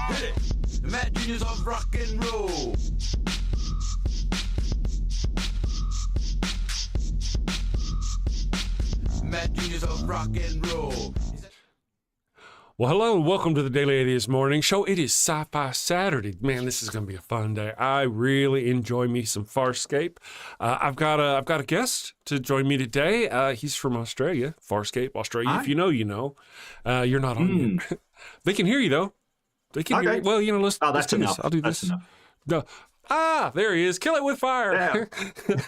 Hit it. The mad genius of rock and roll. Mad genius of rock and roll. Well, hello and welcome to the Daily Atheist Morning Show. It is Sci-Fi Saturday. Man, this is going to be a fun day. I really enjoy me some FARSCAPE. I've got a guest to join me today. He's from Australia, FARSCAPE, Australia. Hi. If you know, you know. You're not on yet. They can hear you, though. They can hear you. Well, let's that's do enough. this. I'll do That's this. enough. No. There he is. Kill it with fire.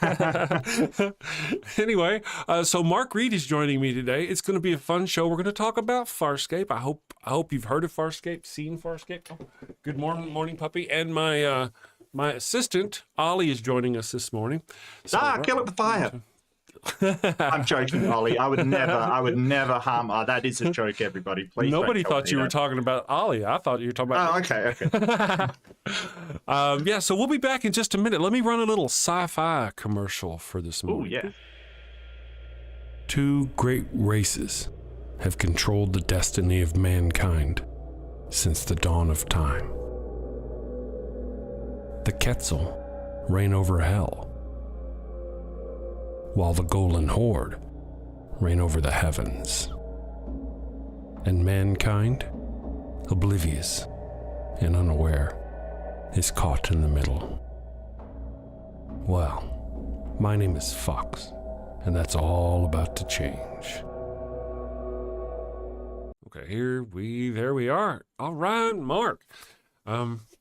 Yeah. Anyway, so Mark Reed is joining me today. It's going to be a fun show. We're going to talk about FARSCAPE. I hope you've heard of FARSCAPE, seen FARSCAPE. Oh, good morning, puppy. And my assistant Ollie is joining us this morning. So, Kill it with fire. I'm joking, Ollie. I would never harm. That is a joke, everybody. Please. Nobody don't tell thought me you were that. talking about Ollie. I thought you were talking about. Oh, okay. Yeah, so we'll be back in just a minute. Let me run a little sci-fi commercial for this Oh, morning. yeah. Two great races have controlled the destiny of mankind since the dawn of time. The Quetzal reign over hell, while the Golden Horde reign over the heavens. And mankind, oblivious and unaware, is caught in the middle. Well, my name is Fox, and that's all about to change. Okay, there we are. All right, Mark.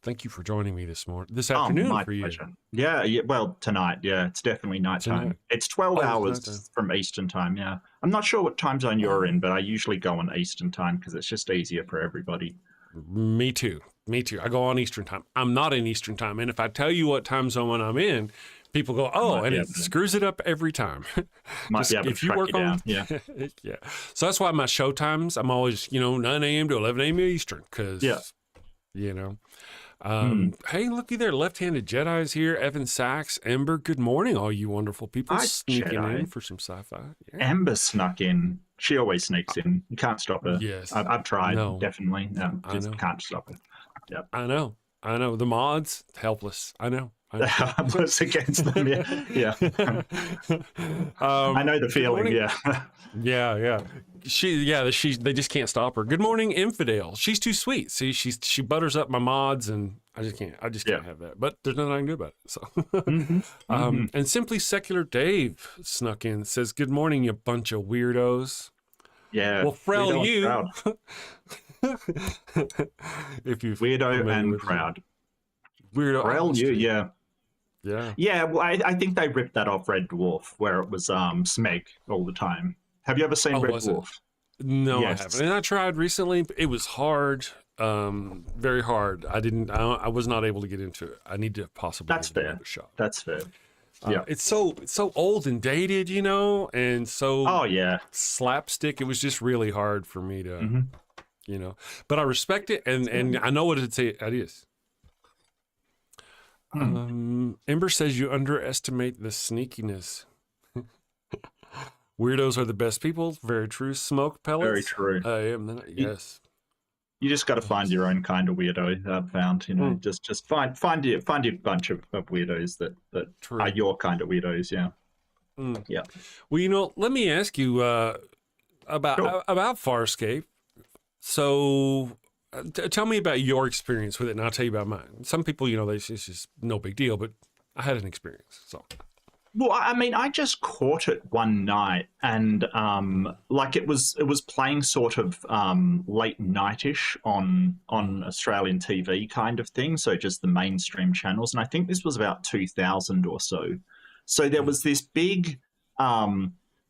Thank you for joining me this afternoon my for you. pleasure. Yeah. Well, tonight. Yeah, it's definitely nighttime. Tonight. It's 12 It's hours nighttime. from Eastern time. Yeah. I'm not sure what time zone you're in, but I usually go on Eastern time because it's just easier for everybody. Me too. I go on Eastern time. I'm not in Eastern time, and if I tell you what time zone I'm in, people go, "Oh," and it screws it up every time. Might be able to track you down. Yeah. Yeah. So that's why my show times, I'm always, 9 a.m. to 11 a.m. Eastern, because, Hey, looky there, left-handed Jedi's here. Evan Sachs, Ember. Good morning, all you wonderful people Hi, sneaking Jedi. in for some sci-fi. Yeah. Amber snuck in. She always sneaks in. You can't stop her. Yes. I've tried. No. Definitely. No, I just know. can't stop her. Yep. I know. The mods, helpless. I know. Helpless against them. Yeah. I know the feeling. morning. Yeah. Yeah. They just can't stop her. Good morning, Infidel. She's too sweet. See, she butters up my mods, and I just can't have that. But there's nothing I can do about it. So, and Simply Secular Dave snuck in, says, "Good morning, you bunch of weirdos." Yeah. Well, Frel, you. Proud. If you Weirdo and proud. Weirdo. Frel, you. Yeah. Yeah. Yeah. Well, I think they ripped that off Red Dwarf, where it was Smeg all the time. Have you ever seen Red was it? Dwarf? No, Yes. I haven't. And I tried recently. But it was hard. Very hard. I was not able to get into it. I need to possibly That's give it fair. another shot. That's fair. Yeah. It's so old and dated, and so Oh yeah. slapstick. It was just really hard for me to, Mm-hmm. But I respect it, and I know what it is. Ember says you underestimate the sneakiness. Weirdos are the best people. Very true. Smoke pellets. Very true. I am. Yes. You just got to find your own kind of weirdo. I've found, just find your bunch of weirdos that True. are your kind of weirdos. Yeah. Yeah. Well, let me ask you about FARSCAPE. So, tell me about your experience with it, and I'll tell you about mine. Some people, it's just no big deal, but I had an experience. So, well, I mean, I just caught it one night, and it was playing sort of late nightish on Australian TV kind of thing. So just the mainstream channels, and I think this was about 2000 or so. So there was this big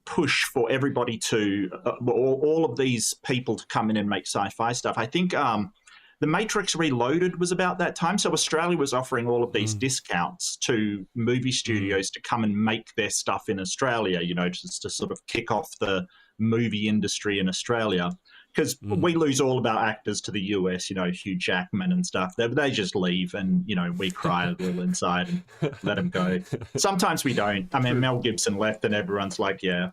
push for everybody to all of these people to come in and make sci-fi stuff. I think The Matrix Reloaded was about that time. So Australia was offering all of these discounts to movie studios to come and make their stuff in Australia, just to sort of kick off the movie industry in Australia. Because we lose all of our actors to the US, Hugh Jackman and stuff. They just leave, and, we cry a little inside and let them go. Sometimes we don't. I mean, Mel Gibson left and everyone's like, yeah,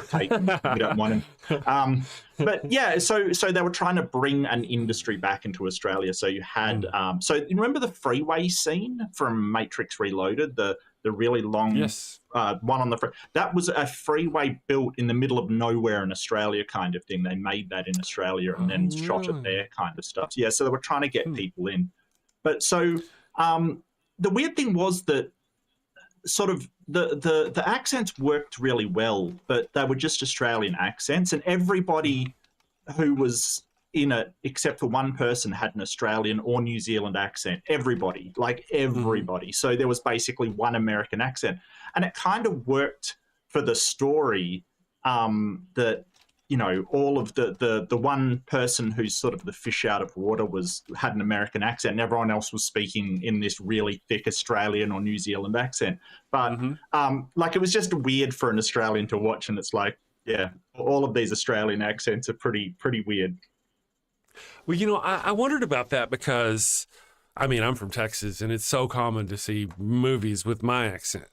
take him. We don't want him. But yeah, so they were trying to bring an industry back into Australia. So you had, so you remember the freeway scene from Matrix Reloaded, the really long one on the front? That was a freeway built in the middle of nowhere in Australia kind of thing. They made that in Australia and then shot it there kind of stuff. Yeah, so they were trying to get people in. But so the weird thing was that sort of the accents worked really well, but they were just Australian accents, and everybody who was in it, except for one person, had an Australian or New Zealand accent. Everybody. So there was basically one American accent, and it kind of worked for the story that, you know, all of the one person who's sort of the fish out of water had an American accent, and everyone else was speaking in this really thick Australian or New Zealand accent. But like, it was just weird for an Australian to watch, and it's like, yeah, all of these Australian accents are pretty weird. Well, you know, I wondered about that because, I mean, I'm from Texas, and it's so common to see movies with my accent.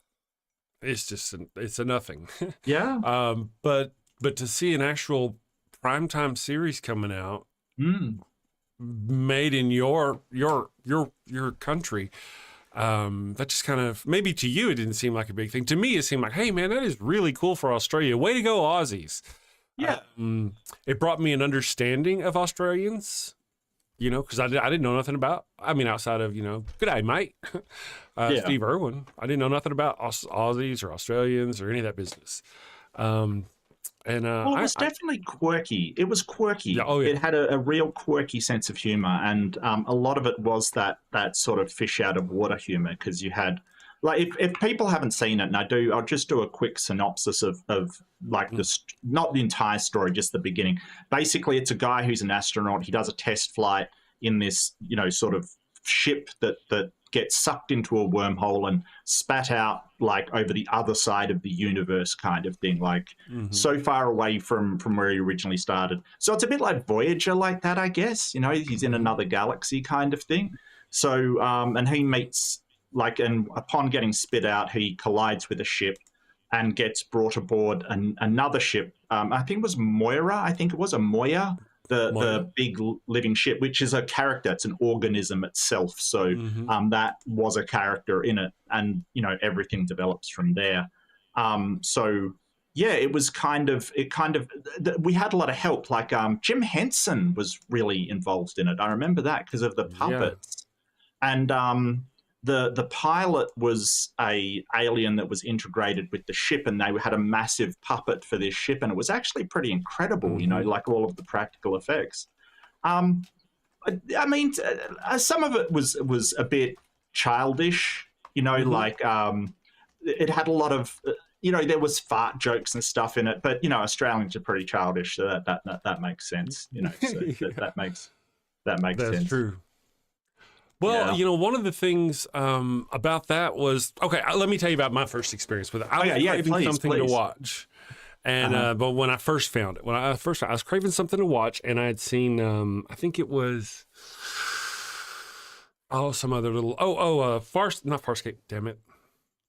It's just, it's a nothing. Yeah. But to see an actual primetime series coming out made in your country, that just kind of, maybe to you it didn't seem like a big thing. To me, it seemed like, hey man, that is really cool for Australia. Way to go, Aussies. Yeah. It brought me an understanding of Australians, you know, because I didn't know nothing about, I mean, outside of, you know, good day, mate. Steve Irwin. I didn't know nothing about Aussies or Australians or any of that business. Well, it was definitely quirky. It was quirky. Yeah, oh, yeah. It had a real quirky sense of humor, and a lot of it was that sort of fish out of water humor, because you had, like, if people haven't seen it, and I'll just do a quick synopsis of like not the entire story, just the beginning. Basically, it's a guy who's an astronaut. He does a test flight in this, you know, sort of ship that gets sucked into a wormhole and spat out, like, over the other side of the universe kind of thing, like so far away from where he originally started. So it's a bit like Voyager like that, I guess. You know, he's in another galaxy kind of thing. So, and he meets, like, and upon getting spit out, he collides with a ship and gets brought aboard another ship. I think it was Moira. I think it was a Moya. The big living ship, which is a character. It's an organism itself. So that was a character in it, and, you know, everything develops from there. So yeah, it we had a lot of help. Like Jim Henson was really involved in it. I remember that because of the puppets. And the pilot was a alien that was integrated with the ship, and they had a massive puppet for this ship, and it was actually pretty incredible, you know, like all of the practical effects. I mean, some of it was a bit childish, you know, like it had a lot of, you know, there was fart jokes and stuff in it, but, you know, Australians are pretty childish, so that makes sense, you know, so that makes sense. That's true. Well, you know, one of the things about that was, okay, let me tell you about my first experience with it. I was craving something to watch. And but when I first found it, I was craving something to watch, and I had seen, I think it was, some other little, not FARSCAPE, damn it.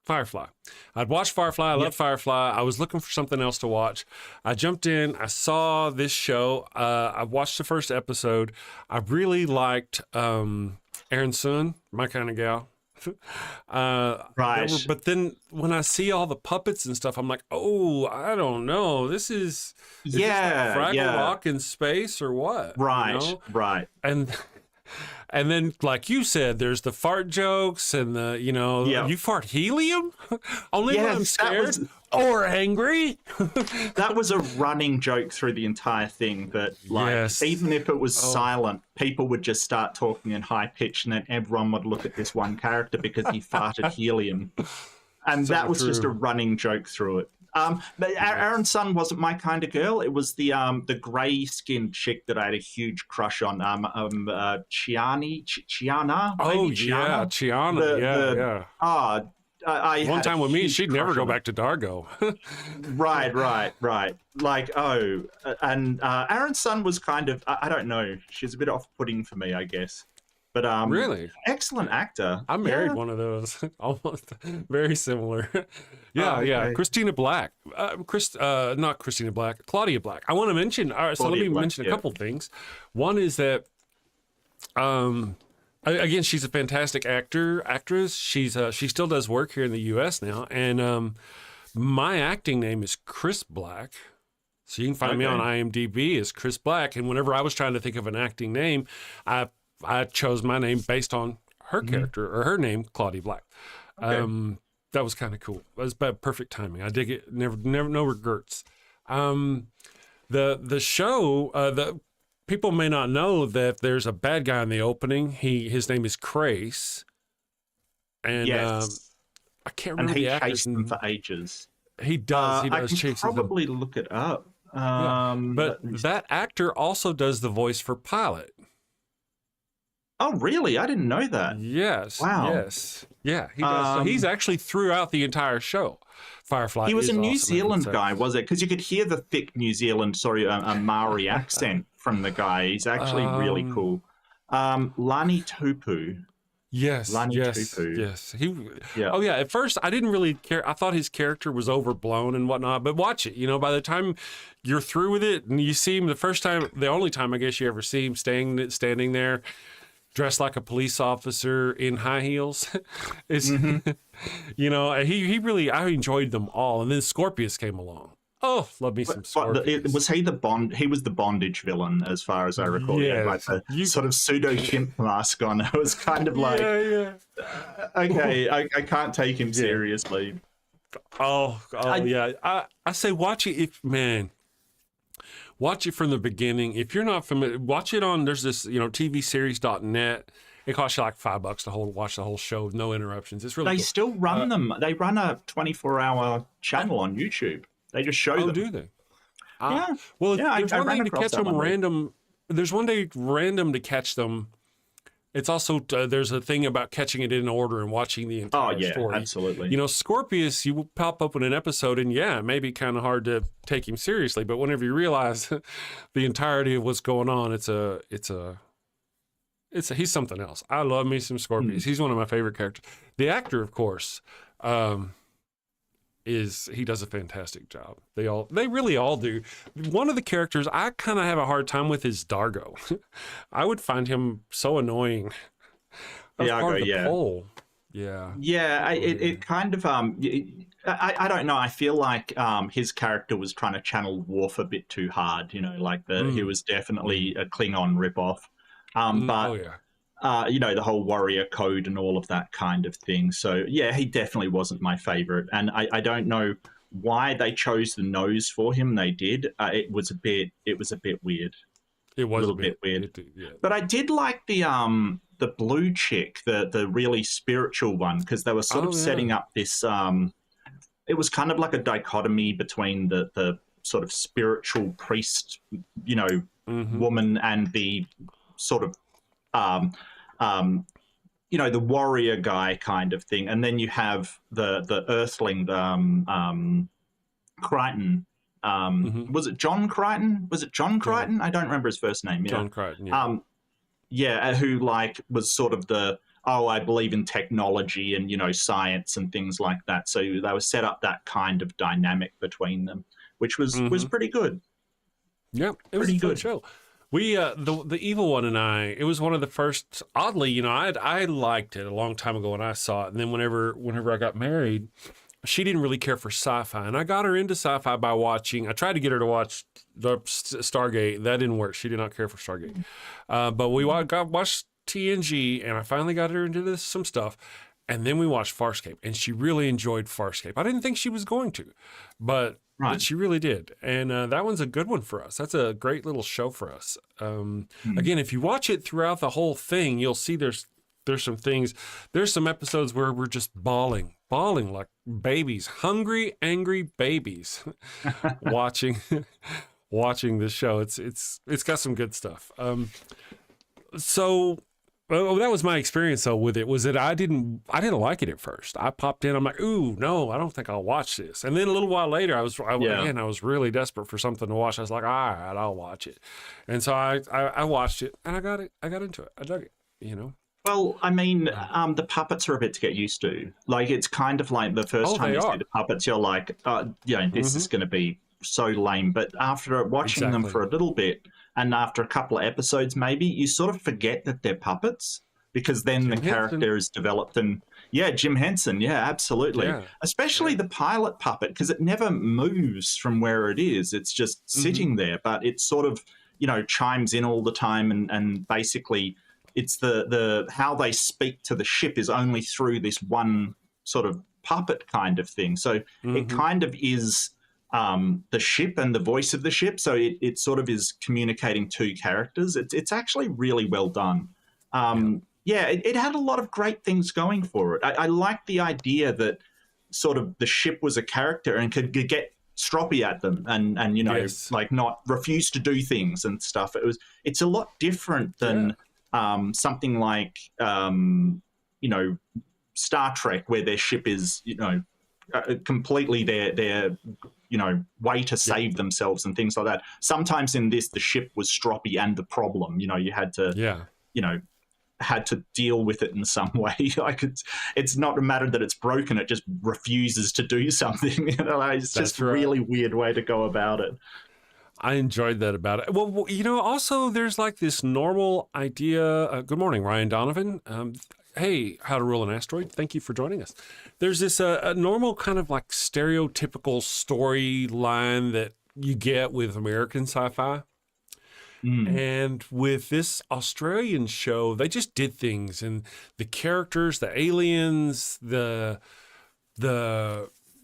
Firefly. I'd watched Firefly. I loved Firefly. I was looking for something else to watch. I jumped in. I saw this show. I watched the first episode. I really liked Aaron Sun, my kind of gal. Right. But then when I see all the puppets and stuff, I'm like, oh, I don't know. This is like Fraggle Rock in space or what? Right. You know? Right. And then, like you said, there's the fart jokes and the, you know, you fart helium? Only when I'm scared or angry? That was a running joke through the entire thing, that, like, even if it was silent, people would just start talking in high pitch, and then everyone would look at this one character because he farted helium. And so that was just a running joke through it. But Aaron Sun wasn't my kind of girl. It was the grey-skinned chick that I had a huge crush on. Chiana. Chiana. One time with me, she'd never go back to Dargo. Right. Like, and Aaron Sun was kind of, I don't know, she's a bit off-putting for me, I guess. But Really? excellent actor. I married one of those. Almost very similar. Yeah, yeah. Christina Black. Not Christina Black. Claudia Black. I want to mention. All right, so let me mention a couple things. One is that, again, she's a fantastic actress. She still does work here in the U.S. now, and my acting name is Chris Black. So you can find me on IMDb as Chris Black. And whenever I was trying to think of an acting name, I chose my name based on her character, or her name, Claudia Black. That was kind of cool. That was perfect timing. I dig it. Never, no regrets. The show, the people may not know that there's a bad guy in the opening. His name is Crace. And I can't remember the actor's name. And he chased them for ages. He does. He does chase them. I can probably look it up. But that actor also does the voice for Pilot. Oh, really? I didn't know that. Yes. Wow. Yes. Yeah, he does. So he's actually throughout the entire show. Firefly. He was a New awesome, Zealand guy, was it? Because you could hear the thick New Zealand, Maori accent from the guy. He's actually really cool. Lani Tupu. Yes. Tupu. Yes. Oh yeah. At first, I didn't really care. I thought his character was overblown and whatnot. But watch it. You know, by the time you're through with it, and you see him the only time I guess you ever see him standing there, dressed like a police officer in high heels, you know, he really, I enjoyed them all. And then Scorpius came along. Oh, love me some Scorpius. Was he the Bond? He was the bondage villain, as far as I recall. Yeah, like the sort of pseudo chimp mask on. It was kind of like, okay, I can't take him seriously. Yeah. I say watch it watch it from the beginning. If you're not familiar, watch it on, there's this, tvseries.net. It costs you like $5 to watch the whole show with no interruptions. It's really They cool. still run them. They run a 24-hour channel on YouTube. They just show them. Oh, do they? Yeah. Well, yeah, there's one thing to catch them random. There's one day random to catch them. It's also, there's a thing about catching it in order and watching the entire story. Absolutely. You know, Scorpius, you will pop up in an episode and it may be kind of hard to take him seriously, but whenever you realize the entirety of what's going on, he's something else. I love me some Scorpius. He's one of my favorite characters. The actor, of course, he does a fantastic job. They really all do. One of the characters I kind of have a hard time with is Dargo. I would find him so annoying. Dargo, Pole. Yeah. Yeah, it kind of I don't know. I feel like his character was trying to channel Worf a bit too hard. You know, like he was definitely a Klingon ripoff. The whole warrior code and all of that kind of thing. So yeah, he definitely wasn't my favorite, and I don't know why they chose the nose for him. They did. It was a bit weird. It was a little bit weird. But I did like the blue chick, the really spiritual one, because they were sort of setting up this. It was kind of like a dichotomy between the sort of spiritual priest, woman, and the sort of the warrior guy kind of thing, and then you have the Earthling, Crichton. Was it John Crichton? Crichton? I don't remember his first name. Yeah. John Crichton. Yeah. Who was sort of I believe in technology and science and things like that. So they were set up that kind of dynamic between them, which was pretty good. Yep, it was a good show. We the evil one and I, it was one of the first. Oddly, I liked it a long time ago when I saw it, and then whenever I got married, she didn't really care for sci-fi, and I got her into sci-fi by watching. I tried to get her to watch the Stargate. That didn't work. She did not care for Stargate, but we watched TNG, and I finally got her into some stuff, and then we watched FARSCAPE, and she really enjoyed FARSCAPE. I didn't think she was going to, but she really did. And that one's a good one for us. That's a great little show for us. Again, if you watch it throughout the whole thing, you'll see there's some things. There's some episodes where we're just bawling like babies, hungry, angry babies, watching this show. It's got some good stuff. That was my experience though with it, was that I didn't like it at first. I popped in, I'm like, ooh, no, I don't think I'll watch this. And then a little while later, I was really desperate for something to watch. I was like, all right, I'll watch it. And so I watched it, and I got into it. I dug it, Well, I mean, the puppets are a bit to get used to. Like, it's kind of like the first time you see the puppets, you're like, this is going to be so lame. But after watching them for a little bit, and after a couple of episodes, maybe, you sort of forget that they're puppets, because then the character is developed. And yeah, Jim Henson, yeah, absolutely. Yeah. Especially the pilot puppet, because it never moves from where it is. It's just sitting there, but it sort of, chimes in all the time, and basically it's the how they speak to the ship is only through this one sort of puppet kind of thing. So it kind of is the ship and the voice of the ship. So it sort of is communicating two characters. It's actually really well done. It had a lot of great things going for it. I like the idea that sort of the ship was a character and could get stroppy at them and like not refuse to do things and stuff. It's a lot different than something like Star Trek, where their ship is completely their way to save themselves and things like that. Sometimes in this, the ship was stroppy and the problem. You had to had to deal with it in some way. Like it's not a matter that it's broken; it just refuses to do something. It's just a really weird way to go about it. I enjoyed that about it. Well, also there's like this normal idea. Good morning, Ryan Donovan. Hey, How to Rule an Asteroid. Thank you for joining us. There's this a normal kind of like stereotypical storyline that you get with American sci-fi. And with this Australian show, they just did things, and the characters, the aliens, the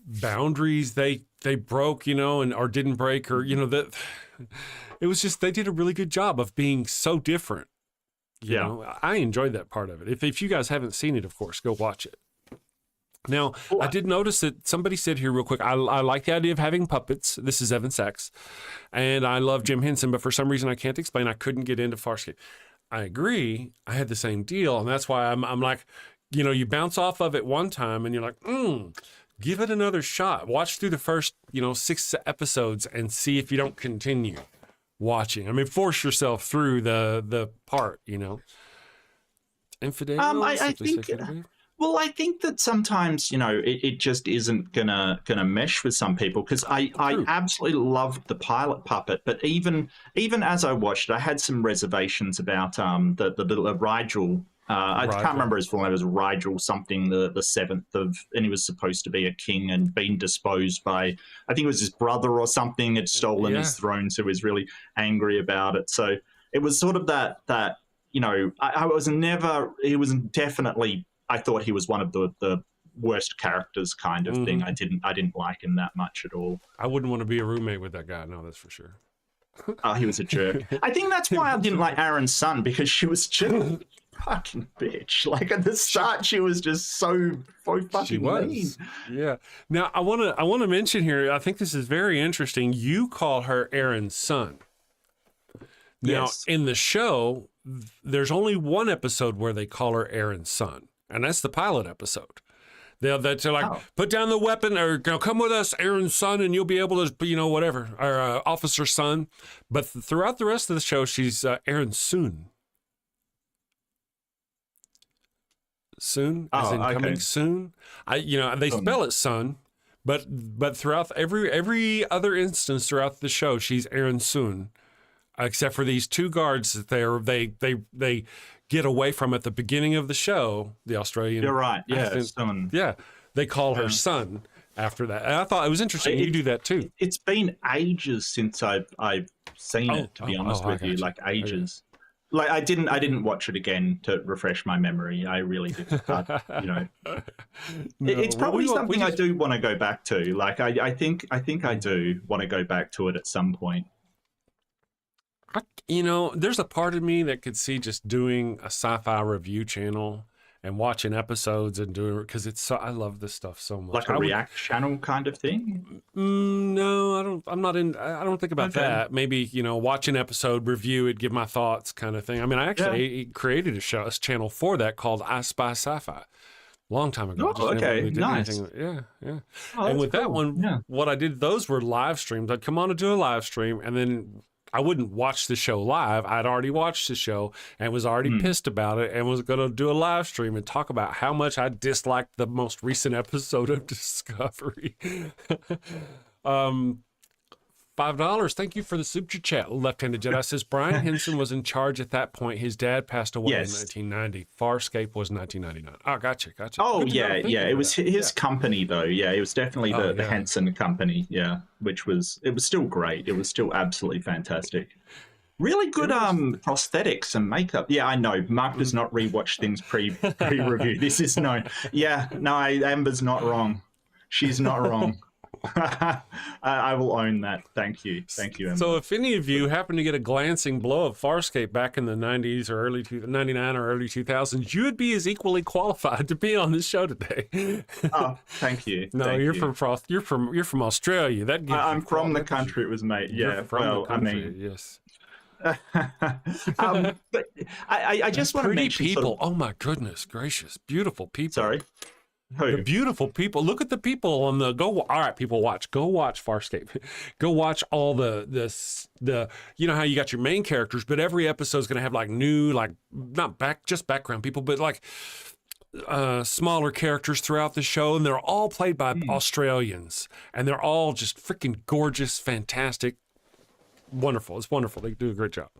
boundaries they broke, or didn't break, or that it was just, they did a really good job of being so different. You know, I enjoyed that part of it. If you guys haven't seen it, of course, go watch it. Now, I did notice that somebody said here real quick, I like the idea of having puppets. This is Evan Sachs. And I love Jim Henson, but for some reason I can't explain, I couldn't get into FARSCAPE. I agree. I had the same deal. And that's why I'm like, you bounce off of it one time and you're like, give it another shot. Watch through the first, 6 episodes and see if you don't continue watching. I mean, force yourself through the part, Infidel. I think... Well, I think that sometimes, it just isn't gonna mesh with some people, because I absolutely loved the pilot puppet, but even as I watched it, I had some reservations about the little Rigel. I can't remember his full name. It was Rigel something, the seventh of, and he was supposed to be a king and been disposed by, I think it was his brother or something, had stolen his throne, so he was really angry about it. So it was sort of that I was never, he was definitely, I thought he was one of the worst characters kind of thing. I didn't like him that much at all. I wouldn't want to be a roommate with that guy. No, that's for sure. Oh, he was a jerk. I think that's why I didn't like Aaron's son, because she was just fucking bitch. Like at the start, she was just so fucking mean. Yeah. Now I want to mention here, I think this is very interesting. You call her Aaron's son. Now in the show, there's only one episode where they call her Aaron's son. And that's the pilot episode. They're like, put down the weapon, or come with us, Aaron's son, and you'll be able to, whatever, or officer's son. But throughout the rest of the show, she's Aaron soon. Soon, as in coming soon. They spell it son, but throughout every other instance throughout the show, she's Aaron soon, except for these 2 guards that they get away from at the beginning of the show, the Australian. You're right. Yeah. Son. Yeah. They call her son after that. And I thought it was interesting. You do that too. It's been ages since I've seen it, to be honest with you. Like ages. Like I didn't watch it again to refresh my memory. I really didn't. But, it's probably something I do want to go back to. Like I think I do want to go back to it at some point. There's a part of me that could see just doing a sci-fi review channel and watching episodes and doing it, because I love this stuff so much. Like a React channel kind of thing? No, I don't think about that. Maybe, watch an episode, review it, give my thoughts kind of thing. I mean, I actually created a channel for that called I Spy Sci-Fi. Long time ago. Oh, okay. Nice. Yeah. Oh, and with that one, what I did, those were live streams. I'd come on to do a live stream, and then I wouldn't watch the show live. I'd already watched the show and was already pissed about it and was going to do a live stream and talk about how much I disliked the most recent episode of Discovery. $5. Thank you for the super chat. Left-handed Jedi says Brian Henson was in charge at that point. His dad passed away in 1990. Farscape was 1999. Oh, gotcha. Oh, yeah. It was his company, though. Yeah, it was definitely the Henson company. Yeah, it was still great. It was still absolutely fantastic. Really good prosthetics and makeup. Yeah, I know. Mark does not rewatch things pre-review. This is Amber's not wrong. She's not wrong. I will own that. Thank you, Emma. So if any of you happen to get a glancing blow of Farscape back in the 90s or early 99 or early 2000s, you would be as equally qualified to be on this show today. Oh, thank you. No, you're from Australia. That gives I'm from the country it was made. Yeah, yes. But I just want to mention people. Oh my goodness gracious, beautiful people. Sorry. Who? The beautiful people. Look at the people on the all right, people, go watch Farscape. Go watch all the you know how you got your main characters, but every episode is going to have like new, like not just background people, but like smaller characters throughout the show, and they're all played by Australians, and they're all just freaking gorgeous, fantastic, wonderful. It's wonderful. They do a great job.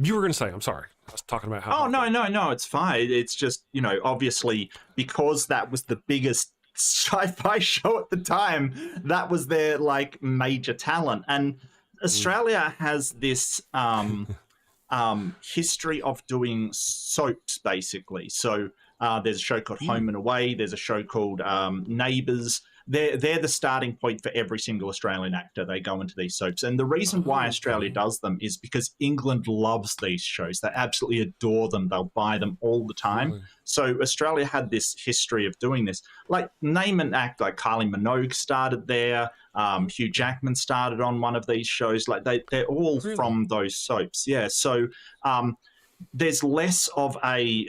You were going to say, I'm sorry. I was talking about how. Oh, no, it's fine. It's just, obviously, because that was the biggest sci-fi show at the time, that was their, like, major talent. And Australia has this history of doing soaps, basically. So there's a show called Home and Away. There's a show called Neighbours. They're the starting point for every single Australian actor. They go into these soaps. And the reason why Australia does them is because England loves these shows. They absolutely adore them. They'll buy them all the time. Really? So Australia had this history of doing this. Like, name an act, like Kylie Minogue started there. Hugh Jackman started on one of these shows. Like, they're all from those soaps. Yeah, so there's less of a,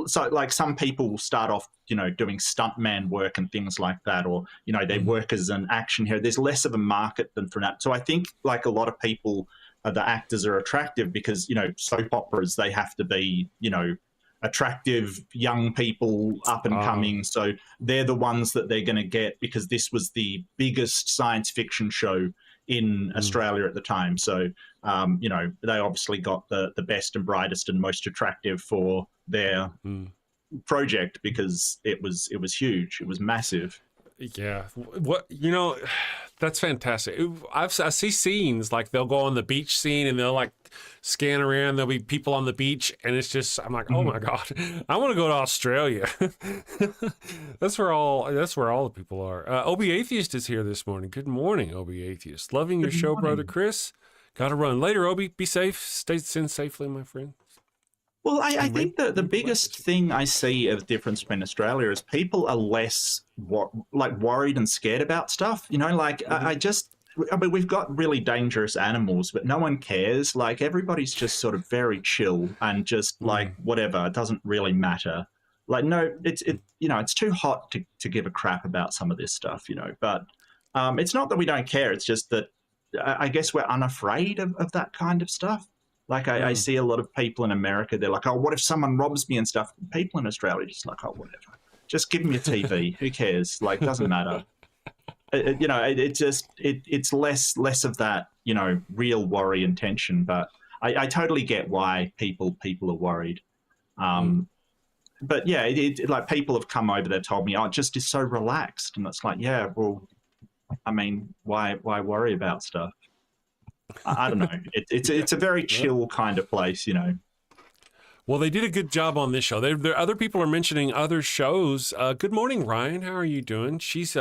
so like some people will start off, doing stuntman work and things like that, or, they work as an action hero. There's less of a market than for that. So I think, like, a lot of people, the actors are attractive because, soap operas, they have to be, attractive young people up and coming. So they're the ones that they're going to get because this was the biggest science fiction show in Australia at the time. So, they obviously got the best and brightest and most attractive for their project because it was huge. It was massive. Yeah. That's fantastic. I see scenes like they'll go on the beach scene and they'll like scan around. There'll be people on the beach and it's just, I'm like, oh my God, I want to go to Australia. That's where all the people are. Obi Atheist is here this morning. Good morning, Obi Atheist. Loving your show, brother Chris. Got to run later. Obi, be safe. Stay in safely, my friend. Well, I think that the biggest thing I see of difference between Australia is people are less worried and scared about stuff. I mean, we've got really dangerous animals, but no one cares. Like, everybody's just sort of very chill and just like whatever. It doesn't really matter. Like, no, it's too hot to give a crap about some of this stuff, But it's not that we don't care. It's just that I guess we're unafraid of that kind of stuff. Like, I see a lot of people in America, they're like, oh, what if someone robs me and stuff? People in Australia are just like, oh, whatever. Just give me a TV. Who cares? Like, doesn't matter. It's less of that, real worry and tension. But I totally get why people are worried. But yeah, like, people have come over, they've told me, oh, it just is so relaxed. And it's like, yeah, well, I mean, why worry about stuff? I don't know. It's a very chill kind of place, Well, they did a good job on this show. Other people are mentioning other shows. Good morning, Ryan. How are you doing? She's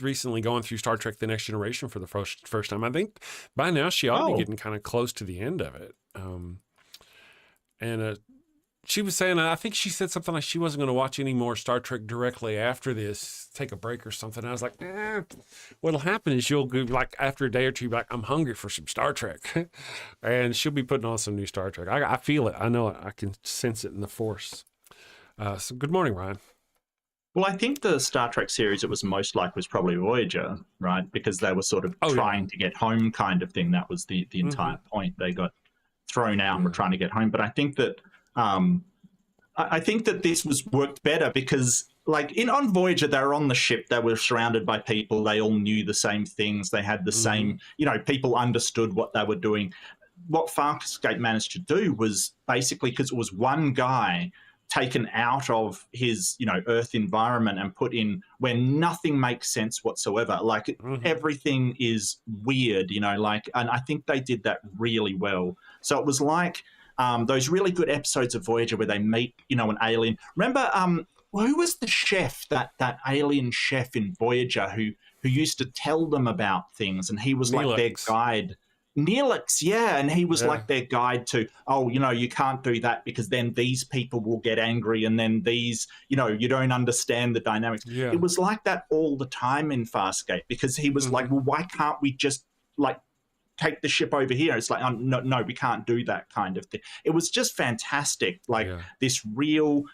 recently going through Star Trek: The Next Generation for the first time. I think by now she ought to be getting kind of close to the end of it. And she was saying, I think she said something like she wasn't going to watch any more Star Trek directly after this, take a break or something. I was like, what'll happen is you'll go, like, after a day or two, be like, I'm hungry for some Star Trek. And she'll be putting on some new Star Trek. I feel it. I know it. I can sense it in the force. So good morning, Ryan. Well, I think the Star Trek series it was most like was probably Voyager, right? Because they were sort of trying to get home kind of thing. That was the entire point. They got thrown out and were trying to get home. But I think that I think that this was worked better because like on Voyager, they were on the ship, they were surrounded by people, they all knew the same things, they had the same, people understood what they were doing. What FARSCAPE managed to do was basically, because it was one guy taken out of his, Earth environment and put in where nothing makes sense whatsoever. Like everything is weird, and I think they did that really well. So it was like those really good episodes of Voyager where they meet, an alien. Remember, who was the chef, that alien chef in Voyager who used to tell them about things, and he was Neelix. Like their guide. Neelix, yeah, and he was like their guide to, you can't do that because then these people will get angry and then these, you don't understand the dynamics. Yeah. It was like that all the time in FARSCAPE because he was like, well, why can't we just take the ship over here? It's like, no, we can't do that kind of thing. It was just fantastic. This real,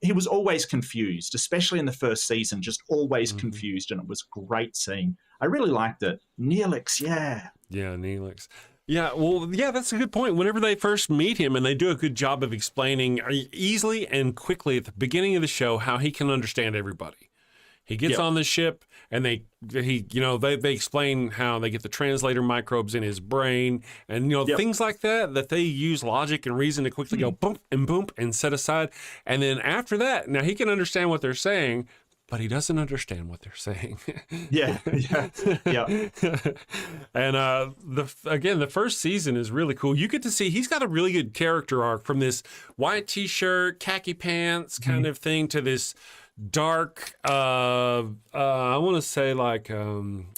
he was always confused, especially in the first season, just always confused. And it was great seeing. I really liked it. Neelix, yeah. Yeah, Neelix. Yeah, well, yeah, that's a good point. Whenever they first meet him, and they do a good job of explaining easily and quickly at the beginning of the show how he can understand everybody. He gets on the ship, and they explain how they get the translator microbes in his brain, and things like that they use logic and reason to quickly go boom and set aside. And then after that, now he can understand what they're saying, but he doesn't understand what they're saying. yeah. And the first season is really cool. You get to see he's got a really good character arc from this white t-shirt, khaki pants kind of thing to this dark, I want to say like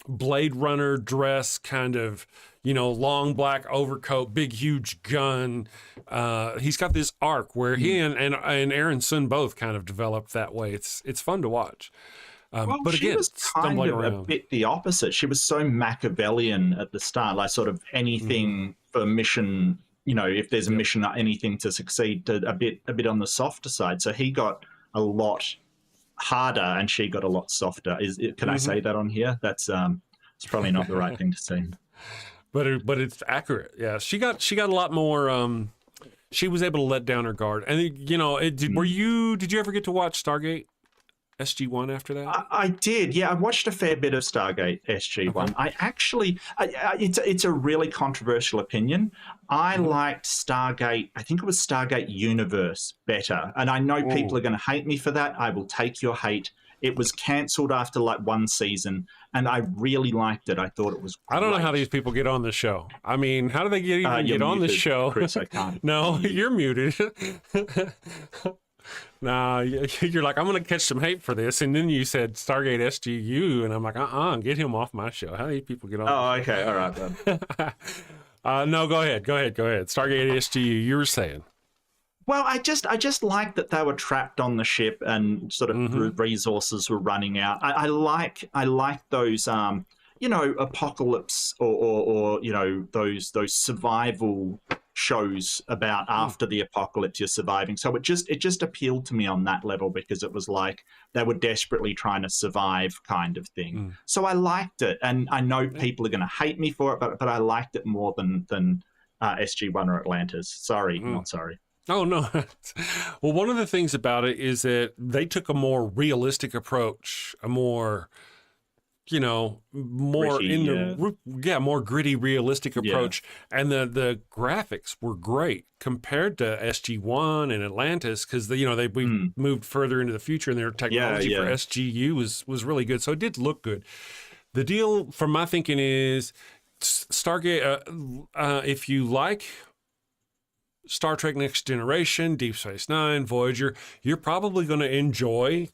Blade Runner dress kind of, long black overcoat, big, huge gun. He's got this arc where he and Aaron Sun both kind of developed that way. It's fun to watch. But she again, was kind of a bit the opposite. She was so Machiavellian at the start, like sort of anything for mission, if there's a mission, anything to succeed, a bit on the softer side. So he got a lot harder and she got a lot softer. Can I say that on here? That's it's probably not the right thing to say. But it's accurate. Yeah, she got a lot more. She was able to let down her guard, and did you ever get to watch Stargate SG-1 after that? I did. Yeah, I watched a fair bit of Stargate SG-1. Okay. I actually, it's a really controversial opinion. I liked Stargate. I think it was Stargate Universe better, and I know people are going to hate me for that. I will take your hate. It was cancelled after like one season, and I really liked it. I thought it was great. I don't know how these people get on the show. I mean, how do they get on the show? Chris, I can't. No, you're muted. Nah, you're like, I'm going to catch some hate for this. And then you said Stargate SGU, and I'm like, get him off my show. How do these people get on? Oh, okay. All right, then. No, go ahead. Stargate SGU, you were saying. Well, I just liked that they were trapped on the ship and sort of resources were running out. I like those apocalypse or those survival shows about after the apocalypse you're surviving. So it just appealed to me on that level because it was like they were desperately trying to survive kind of thing. So I liked it, and I know people are going to hate me for it, but I liked it more than SG-1 or Atlantis. Sorry, not sorry. Oh, no. Well, one of the things about it is that they took a more realistic approach, a more, more gritty, more gritty, realistic approach. Yeah. And the graphics were great compared to SG-1 and Atlantis because, we moved further into the future and their technology for SGU was really good. So it did look good. The deal, from my thinking, is Stargate, if you like Star Trek Next Generation, Deep Space Nine, Voyager, you're probably going to enjoy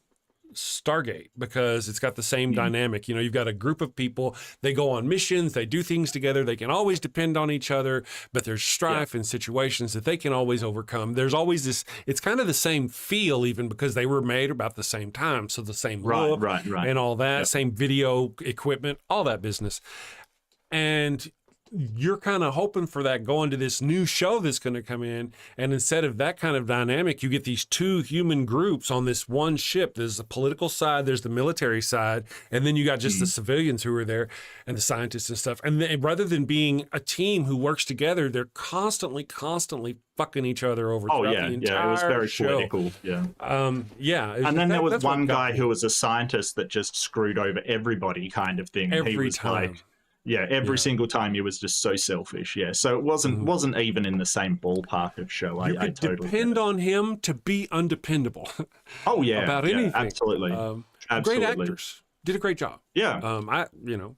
Stargate because it's got the same dynamic. You've got a group of people, they go on missions, they do things together, they can always depend on each other, but there's strife and situations that they can always overcome. There's always this, it's kind of the same feel even because they were made about the same time. So the same look and all that, same video equipment, all that business. And you're kind of hoping for that going to this new show that's going to come in. And instead of that kind of dynamic, you get these two human groups on this one ship. There's the political side, there's the military side, and then you got just the civilians who are there and the scientists and stuff. And rather than being a team who works together, they're constantly fucking each other over. Oh, the yeah. entire It was very show. political. Yeah. Yeah. And then there was one guy who was a scientist that just screwed over everybody kind of thing. Every he was time. like, every single time he was just so selfish. Yeah, so it wasn't even in the same ballpark of show. You could totally depend on him to be undependable. Oh yeah, about anything. Absolutely, Great actors did a great job. Yeah,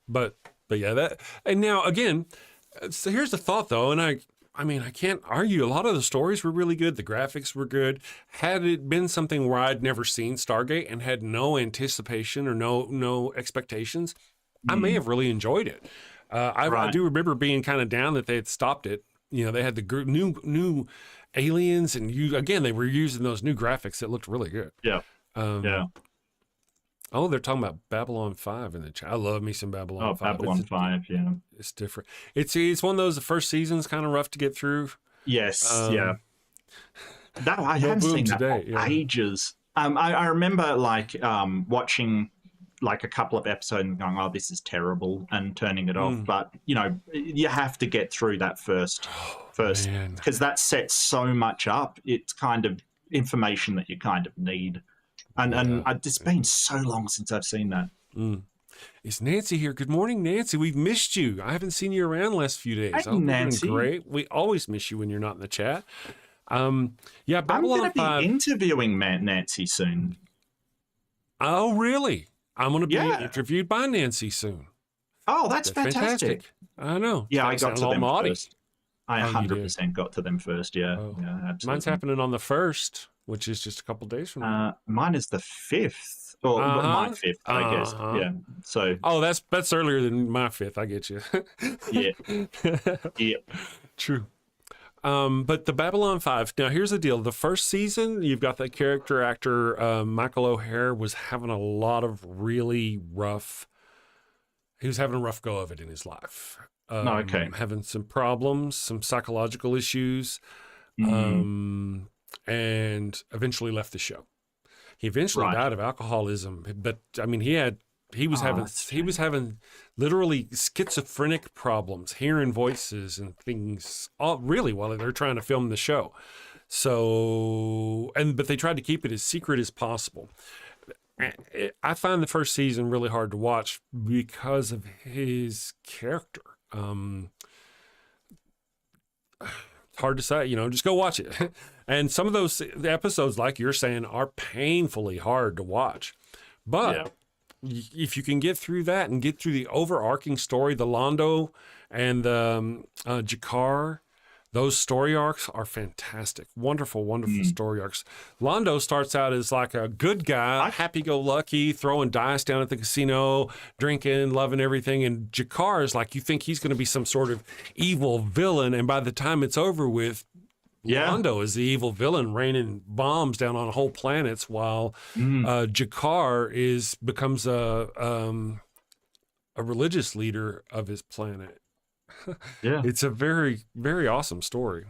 but yeah, that. And now again, so here's the thought though, and I mean, I can't argue. A lot of the stories were really good. The graphics were good. Had it been something where I'd never seen Stargate and had no anticipation or no expectations, I may have really enjoyed it. I do remember being kind of down that they had stopped it. You know, they had the new aliens, and they were using those new graphics that looked really good. Yeah. Oh, they're talking about Babylon 5 in the chat. I love me some Babylon 5. Babylon 5, yeah. It's different. It's one of those, the first season's kind of rough to get through. Yes, yeah. That I haven't seen that for ages. I remember watching like a couple of episodes and going, oh, this is terrible, and turning it off. But, you have to get through that first, because that sets so much up. It's kind of information that you kind of need. And it's been so long since I've seen that. Is Nancy here? Good morning, Nancy. We've missed you. I haven't seen you around the last few days. Hi, Nancy. Great. We always miss you when you're not in the chat. Babylon I'm going to 5. be interviewing Nancy soon. Oh, really? I'm going to be interviewed by Nancy soon. Oh, that's fantastic. I know. Yeah, I got to them first. I 100% got to them first, yeah. Oh. Yeah, absolutely. Mine's happening on the 1st, which is just a couple days from now. Mine is the 5th. Or my 5th, I guess. Yeah. So. Oh, that's earlier than my 5th. I get you. Yeah. True. But the Babylon 5. Now, here's the deal. The first season, you've got that character actor, Michael O'Hare, was having a lot of really rough. He was having a rough go of it in his life. Having some problems, some psychological issues, and eventually left the show. He eventually died of alcoholism, but I mean, he was having literally schizophrenic problems, hearing voices and things, all really while they're trying to film the show. So, but they tried to keep it as secret as possible. I find the first season really hard to watch because of his character. Hard to say, just go watch it. And some of those episodes, like you're saying, are painfully hard to watch. But if you can get through that and get through the overarching story, the Londo and the Jakar, those story arcs are fantastic. Wonderful, wonderful story arcs. Londo starts out as like a good guy, happy-go-lucky, throwing dice down at the casino, drinking, loving everything. And Jakar is like, you think he's going to be some sort of evil villain. And by the time it's over with, Londo is the evil villain raining bombs down on whole planets, while Jakar becomes a religious leader of his planet. It's a very, very awesome story.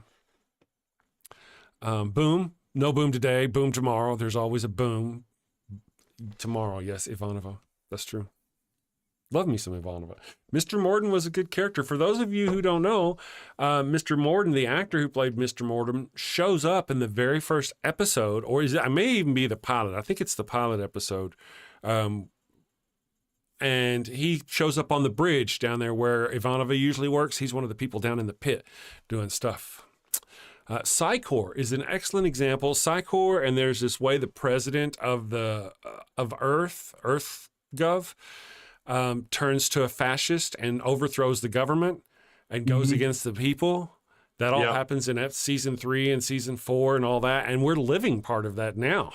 Boom. No boom today, boom tomorrow. There's always a boom tomorrow. Yes, Ivanova. That's true. Love me some Ivanova. Mr. Morden was a good character. For those of you who don't know, Mr. Morden, the actor who played Mr. Morden, shows up in the very first episode, or it may even be the pilot. I think it's the pilot episode. And he shows up on the bridge down there where Ivanova usually works. He's one of the people down in the pit doing stuff. Psychor is an excellent example. Psychor, and there's this way the president of EarthGov, turns to a fascist and overthrows the government and goes against the people. That all happens in season 3 and season 4 and all that. And we're living part of that now.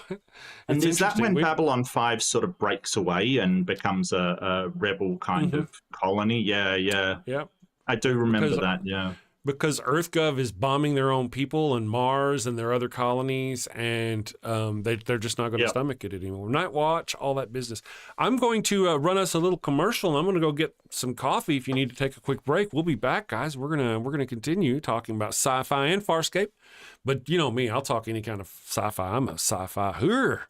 And is that when Babylon 5 sort of breaks away and becomes a rebel kind of colony? Yeah. I do remember that, because EarthGov is bombing their own people and Mars and their other colonies, and they're just not going to stomach it anymore. Night Watch, all that business. I'm going to run us a little commercial, and I'm going to go get some coffee. If you need to take a quick break, we'll be back, guys. We're gonna continue talking about sci-fi and Farscape, but you know me, I'll talk any kind of sci-fi. I'm a sci-fi hooer.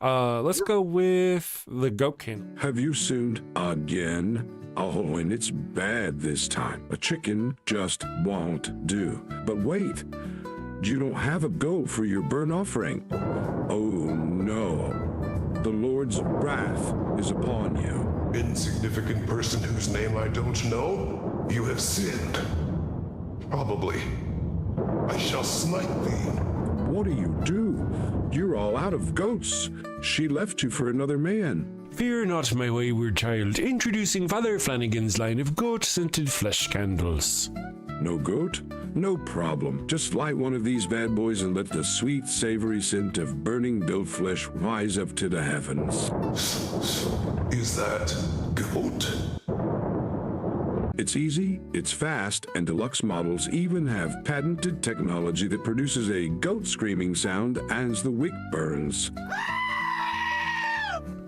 Let's go with the goat candle. Have you sinned again? Oh, and it's bad this time. A chicken just won't do. But wait, you don't have a goat for your burnt offering. Oh no, the Lord's wrath is upon you. Insignificant person whose name I don't know, you have sinned. Probably. I shall smite thee. What do you do? You're all out of goats. She left you for another man. Fear not, my wayward child. Introducing Father Flanagan's line of goat-scented flesh candles. No goat? No problem. Just light one of these bad boys and let the sweet, savory scent of burning goat flesh rise up to the heavens. Is that goat? It's easy, it's fast, and deluxe models even have patented technology that produces a goat screaming sound as the wick burns.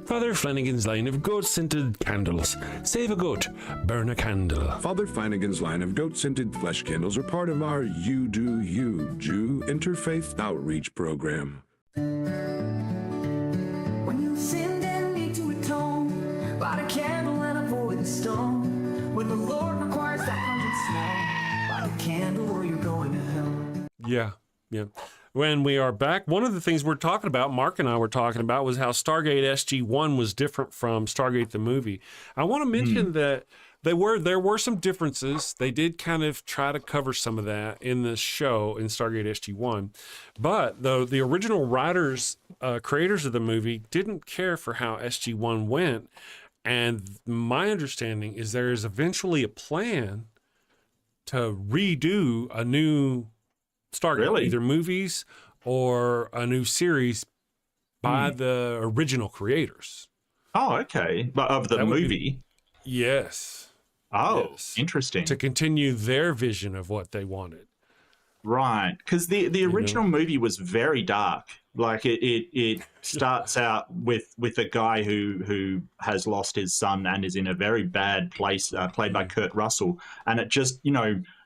Father Flanagan's line of goat-scented candles. Save a goat, burn a candle. Father Flanagan's line of goat-scented flesh candles are part of our You Do You Jew interfaith outreach program. When you sinned and need to atone, light a candle and avoid the stone. When the Lord requires that pungent smell, light a candle or you're going to hell. Yeah. When we are back, one of the things we're talking about, Mark and I were talking about, was how Stargate SG-1 was different from Stargate the movie. I want to mention that there were some differences. They did kind of try to cover some of that in the show in Stargate SG-1. But the original writers, creators of the movie, didn't care for how SG-1 went. And my understanding is there is eventually a plan to redo a new Stargate, either movies or a new series by the original creators. Oh, okay. But of the movie? Yes. Oh, yes. Interesting. To continue their vision of what they wanted. Right. Because the original movie was very dark. Like it starts out with a guy who has lost his son and is in a very bad place, played by Kurt Russell. And it just,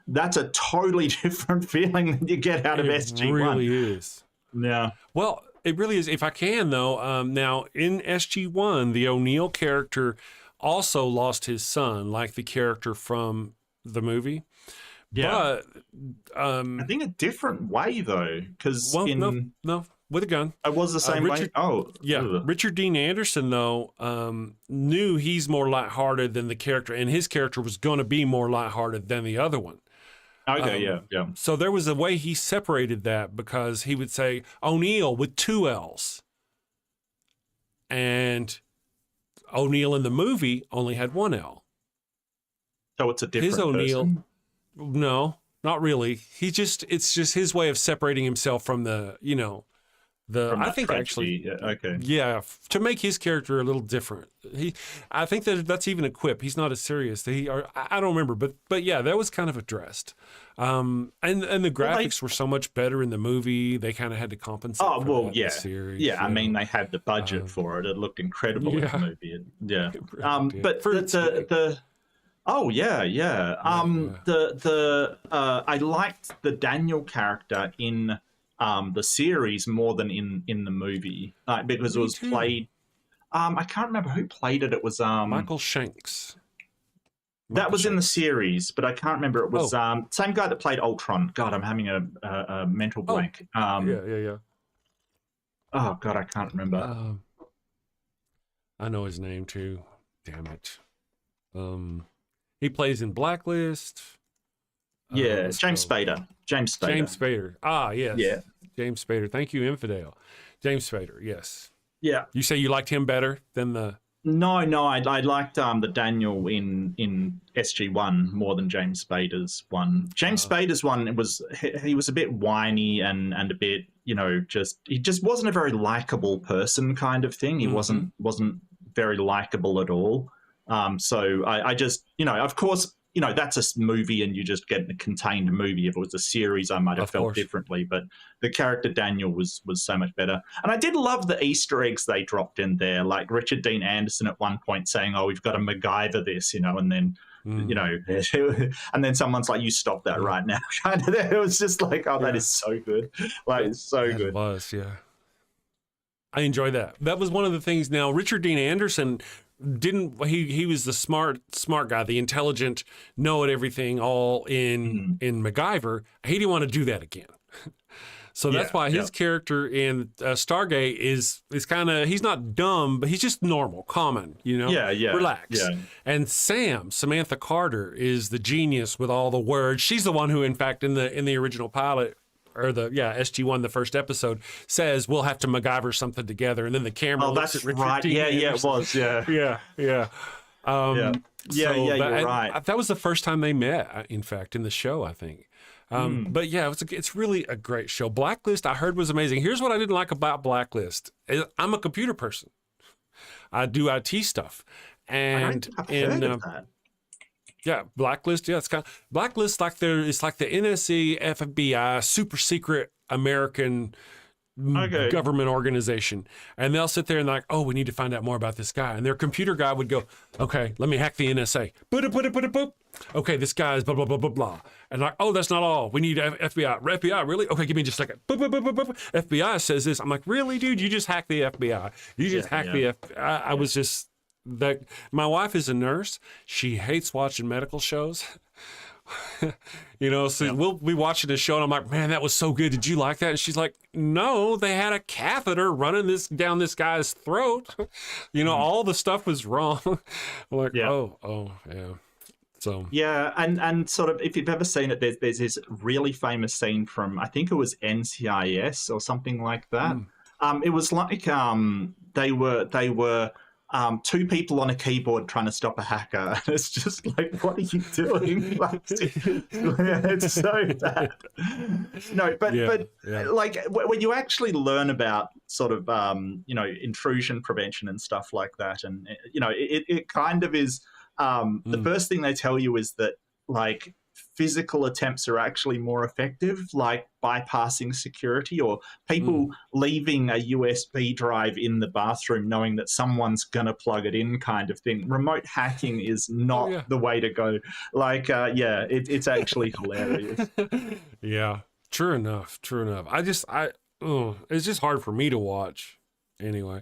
that's a totally different feeling than you get out of SG-1. It really is. Yeah. Well, it really is. If I can, though, now in SG-1, the O'Neill character also lost his son, like the character from the movie. Yeah. But I think a different way, though, because no, with a gun. It was the same way. Oh, yeah. Ugh. Richard Dean Anderson, though, knew he's more lighthearted than the character, and his character was going to be more lighthearted than the other one. Okay, yeah. So there was a way he separated that, because he would say O'Neill with 2 L's. And O'Neill in the movie only had 1 L. So it's a different His O'Neill, person? No, not really. It's just his way of separating himself from the, I think tragedy. actually, Yeah, to make his character a little different. I think that's even a quip. He's not as serious. I don't remember, but yeah, that was kind of addressed. And the graphics were so much better in the movie. They kind of had to compensate. Oh, for well, that in yeah, the series, yeah. I mean, they had the budget for it. It looked incredible in the movie. Yeah. But oh yeah. I liked the Daniel character in the series more than in the movie, because it was played. I can't remember who played it. It was Michael Shanks. That was in the series, but I can't remember. It was same guy that played Ultron. God, I'm having a mental blank. Yeah. Oh God, I can't remember. I know his name too. Damn it. He plays in Blacklist. Yeah, James Spader. James Spader. Ah, yes. Yeah. James Spader. Thank you, Infidel. James Spader, yes. Yeah. You say you liked him better than the... No, I liked the Daniel in SG-1 more than James Spader's one. James Spader's one, he was a bit whiny and a bit, he just wasn't a very likable person kind of thing. He wasn't very likable at all. So I just, of course, you know, that's a movie and you just get a contained movie. If it was a series, I might have felt differently, but the character Daniel was so much better. And I did love the Easter eggs they dropped in there, like Richard Dean Anderson at one point saying, oh, we've got to MacGyver this, you know, and then, you know, and then someone's like, you stop that right now. It was just like, oh, that is so good. Like, it's so good. It was, yeah. I enjoy that. That was one of the things. Now, Richard Dean Anderson he was the smart guy, the intelligent, know it everything all in MacGyver. He didn't want to do that again. So that's why his character in Stargate is kind of, he's not dumb, but he's just normal, common, you know? Relax. Yeah. And Samantha Carter is the genius with all the words. She's the one who, in fact, in the original pilot, or SG-1, the first episode, says we'll have to MacGyver something together, and then the camera looks at Richard right. Dean Anderson. It was, you're right. That was the first time they met, in fact, in the show, I think. But yeah, it's really a great show. Blacklist, I heard, was amazing. Here's what I didn't like about Blacklist. I'm a computer person. I do IT stuff. And I've heard of that. Yeah, Blacklist. Yeah, it's kind of Blacklist. It's like the NSA, FBI, super secret American government organization, and they'll sit there and like, oh, we need to find out more about this guy. And their computer guy would go, okay, let me hack the NSA. Boop. Okay, this guy is blah blah blah blah blah. And like, oh, that's not all. We need FBI. FBI, really? Okay, give me just a second. Boop. FBI says this. I'm like, really, dude? You just hacked the FBI. You just hacked the FBI. I was just. That my wife is a nurse. She hates watching medical shows. You know, so we'll be watching this show and I'm like, man, that was so good. Did you like that? And she's like, no, they had a catheter running down this guy's throat. You know, all the stuff was wrong. I'm like, oh, yeah. So yeah, and sort of, if you've ever seen it, there's this really famous scene from, I think it was NCIS or something like that. It was like they were two people on a keyboard trying to stop a hacker. It's just like, what are you doing? Like, it's so bad. No, but like when you actually learn about sort of you know, intrusion prevention and stuff like that, and you know, it kind of is the first thing they tell you is that like physical attempts are actually more effective, like bypassing security or people leaving a USB drive in the bathroom knowing that someone's going to plug it in kind of thing. Remote hacking is not the way to go. Like, it's actually hilarious. Yeah, true enough. It's just hard for me to watch anyway.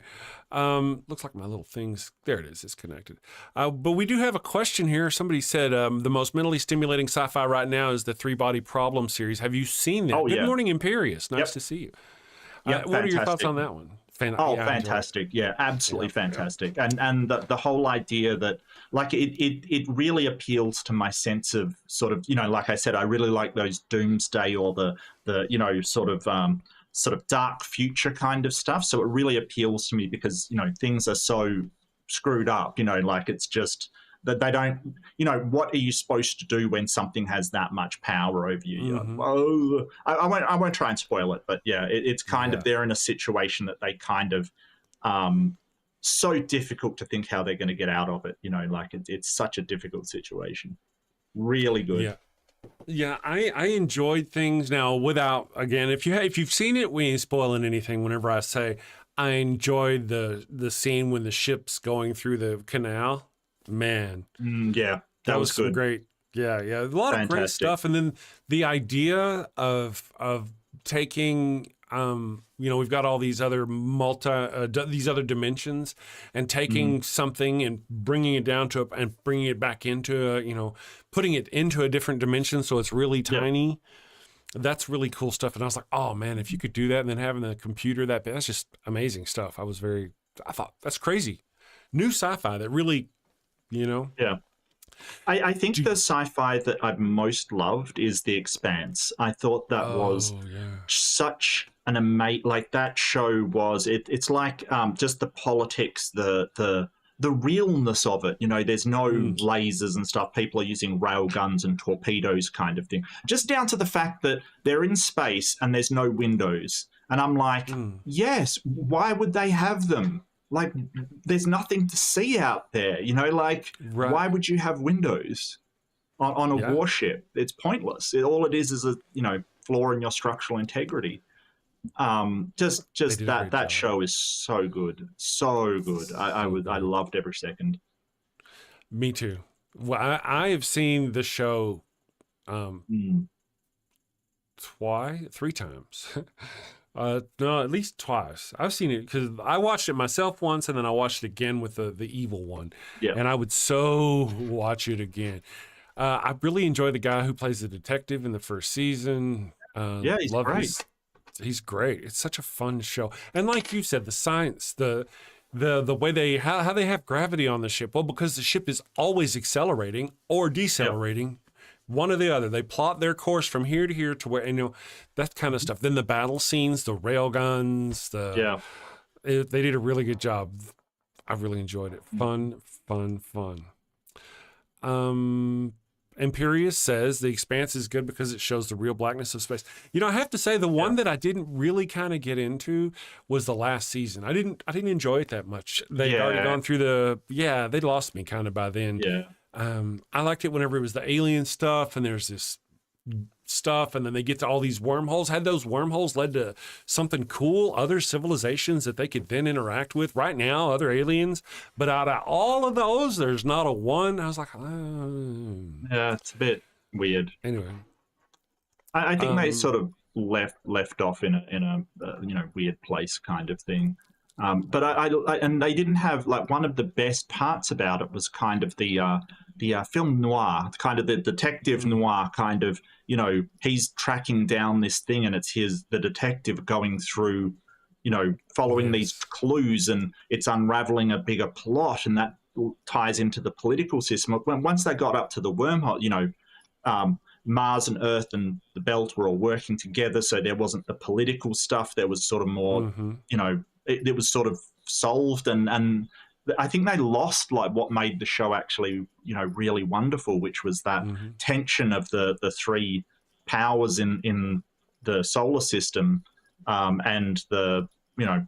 Looks like my little thing's there. It is. It's connected. But we do have a question here. Somebody said the most mentally stimulating sci-fi right now is the 3-Body Problem series. Have you seen that? Good morning, Imperious. Nice to see you. What are your thoughts on that one? Fantastic. Yeah, absolutely fantastic. And the whole idea that like it really appeals to my sense of sort of, you know, like I said, I really like those doomsday or the you know, sort of dark future kind of stuff. So it really appeals to me because, you know, things are so screwed up, you know, like it's just that they don't, you know, what are you supposed to do when something has that much power over you? I won't try and spoil it, but yeah, it's kind of, they're in a situation that they kind of, so difficult to think how they're going to get out of it. You know, like it's such a difficult situation. Really good. Yeah. Yeah, I enjoyed things now without, again, if you've seen it, we ain't spoiling anything. Whenever I say I enjoyed the scene when the ship's going through the canal, man. That was good. Great. Yeah. A lot of great stuff. And then the idea of taking, you know, we've got all these other these other dimensions, and taking something and bringing it down to and bringing it back into you know, putting it into a different dimension so it's really tiny. That's really cool stuff. And I was like, oh man, if you could do that, and then having the computer that's just amazing stuff. I thought that's crazy. New sci-fi that really, you know. Yeah. I think the sci-fi that I've most loved is The Expanse. I thought that was such an amazing, like that show was, it's like just the politics, the realness of it. You know, there's no lasers and stuff. People are using rail guns and torpedoes kind of thing. Just down to the fact that they're in space and there's no windows. And I'm like, yes, why would they have them? Like, there's nothing to see out there, you know, like, why would you have windows? on a warship. It's pointless. All it is a flaw in your structural integrity. Just that show is so good, so good. I loved every second. Me too. Well, I have seen the show three times. No, at least twice. I've seen it because I watched it myself once, and then I watched it again with the evil one. Yeah. And I would so watch it again. I really enjoy the guy who plays the detective in the first season. He's great. He's great. It's such a fun show. And like you said, the science, the way how they have gravity on the ship. Well, because the ship is always accelerating or decelerating, one or the other. They plot their course from here to here to where, that kind of stuff. Then the battle scenes, the rail guns, they did a really good job. I really enjoyed it. Fun. Imperius says the Expanse is good because it shows the real blackness of space. I have to say the one that I didn't really kind of get into was the last season. I didn't enjoy it that much. They'd already gone through they lost me kind of by then. I liked it whenever it was the alien stuff and there's this stuff, and then they get to all these wormholes. Had those wormholes led to something cool, other civilizations that they could then interact with right now, other aliens? But out of all of those, there's not a one. I was like, yeah, it's a bit weird. Anyway, I think they sort of left off in a weird place kind of thing. But and they didn't have, like, one of the best parts about it was kind of the film noir, kind of the detective noir kind of, he's tracking down this thing and it's the detective going through, following these clues, and it's unraveling a bigger plot, and that ties into the political system. Once they got up to the wormhole, Mars and Earth and the Belt were all working together, so there wasn't the political stuff. There was sort of more, it was sort of solved, and I think they lost, like, what made the show actually, really wonderful, which was that tension of the three powers in the solar system, and the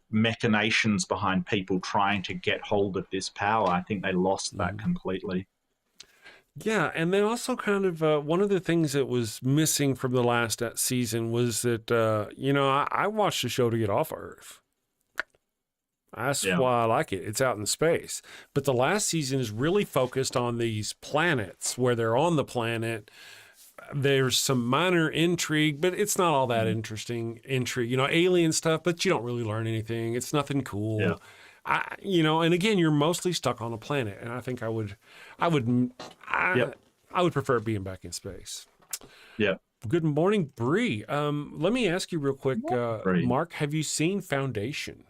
machinations behind people trying to get hold of this power. I think they lost that completely. Yeah, and then also kind of one of the things that was missing from the last season was that I watched the show to get off Earth. That's why I like it. It's out in space. But the last season is really focused on these planets where they're on the planet. There's some minor intrigue, but it's not all that interesting intrigue. Alien stuff, but you don't really learn anything. It's nothing cool. Yeah. And again, you're mostly stuck on a planet, and I think I would prefer being back in space. Yeah. Good morning, Bree. Let me ask you real quick, Mark, have you seen Foundation?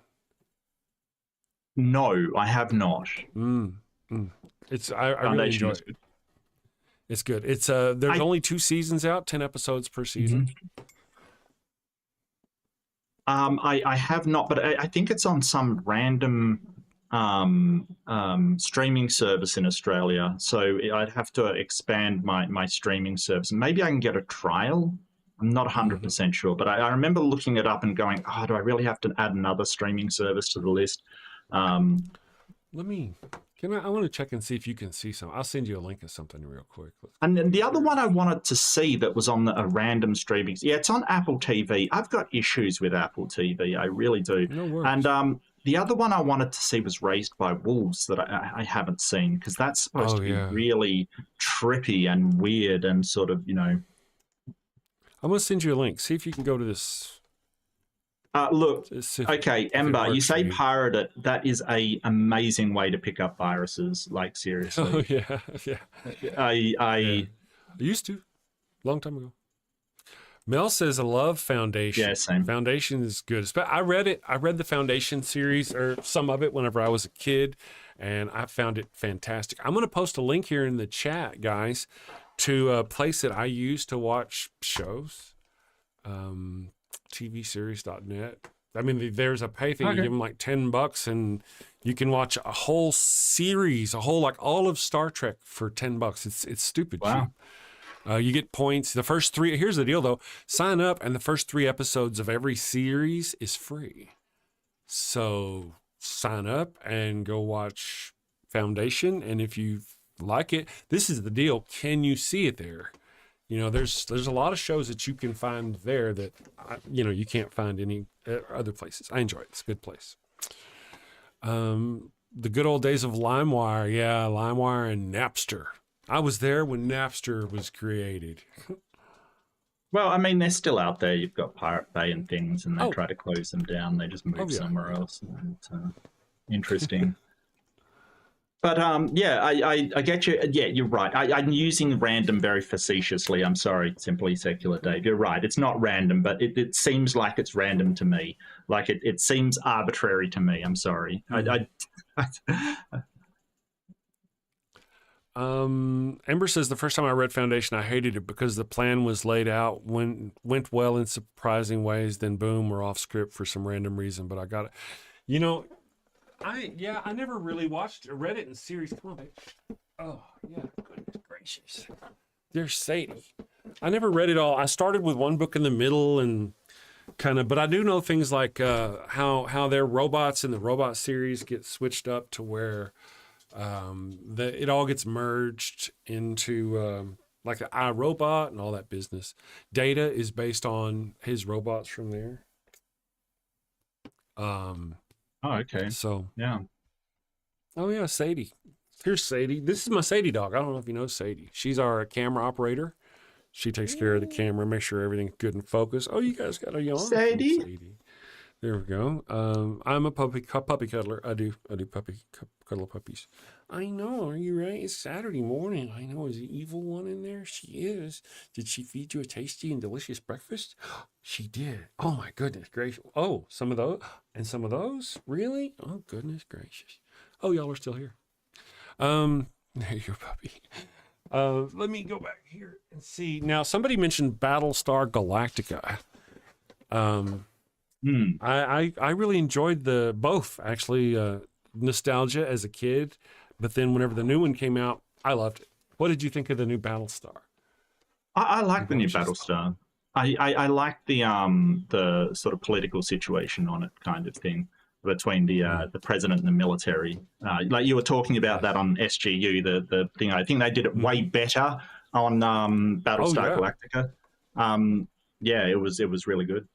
No, I have not. It's I really enjoy it. It's good. It's there's only 2 seasons out, 10 episodes per season. I have not, but I think it's on some random streaming service in Australia. So I'd have to expand my streaming service. Maybe I can get a trial. I'm not 100% sure, but I remember looking it up and going, do I really have to add another streaming service to the list? I want to check and see if you can see some. I'll send you a link of something real quick. And then the other one I wanted to see that was on a random streaming. Yeah, it's on Apple TV. I've got issues with Apple TV. I really do. No worries. And the other one I wanted to see was Raised by Wolves that I haven't seen, because that's supposed to be really trippy and weird and sort of, I'm going to send you a link. See if you can go to this. Look, okay, Ember, you say pirate it. That is a amazing way to pick up viruses, like, seriously. Oh, yeah. I used to, long time ago. Mel says, I love Foundation. Yeah, same. Foundation is good. I read the Foundation series, or some of it, whenever I was a kid, and I found it fantastic. I'm going to post a link here in the chat, guys, to a place that I use to watch shows. TVseries.net. I mean, there's a pay thing. You give them like $10 and you can watch a whole series, all of Star Trek for $10. It's stupid cheap. You get points. The first 3, here's the deal though, sign up and the first 3 episodes of every series is free. So sign up and go watch Foundation. And if you like it. This is the deal. Can you see it there? You know, there's a lot of shows that you can find there that, you can't find any other places. I enjoy it. It's a good place. The good old days of LimeWire. Yeah, LimeWire and Napster. I was there when Napster was created. Well, I mean, they're still out there. You've got Pirate Bay and things, and they try to close them down. They just move somewhere else. It's interesting. But I get you. Yeah, you're right. I'm using random very facetiously. I'm sorry, Simply Secular Dave. You're right. It's not random, but it seems like it's random to me. Like it seems arbitrary to me. I'm sorry. Ember says the first time I read Foundation, I hated it because the plan was laid out, went well in surprising ways. Then boom, we're off script for some random reason. But I got it. I never really read it in series. Come on, babe. Oh yeah, goodness gracious. There's Sadie. I never read it all. I started with one book in the middle and but I do know things like how their robots in the robot series get switched up to where it all gets merged into like the iRobot and all that business. Data is based on his robots from there. Oh, okay. So yeah. Oh yeah, Sadie. Here's Sadie. This is my Sadie dog. I don't know if you know Sadie. She's our camera operator. She takes care of the camera, make sure everything's good in focus. Oh, you guys got a yawn. Sadie. There we go. I'm a puppy cuddler. I do cuddle puppies. I know. Are you right? It's Saturday morning. I know. Is the evil one in there? She is. Did she feed you a tasty and delicious breakfast? She did. Oh my goodness gracious. Oh, some of those and some of those. Really? Oh goodness gracious. Oh, y'all are still here. There's your puppy. Let me go back here and see. Now, somebody mentioned Battlestar Galactica. I really enjoyed both actually. Nostalgia as a kid, but then whenever the new one came out, I loved it. What did you think of the new Battlestar? I like the new Battlestar. I like the sort of political situation on it, kind of thing, between the president and the military. Like you were talking about that on SGU, the thing. I think they did it way better on Battlestar Galactica. Yeah, it was really good.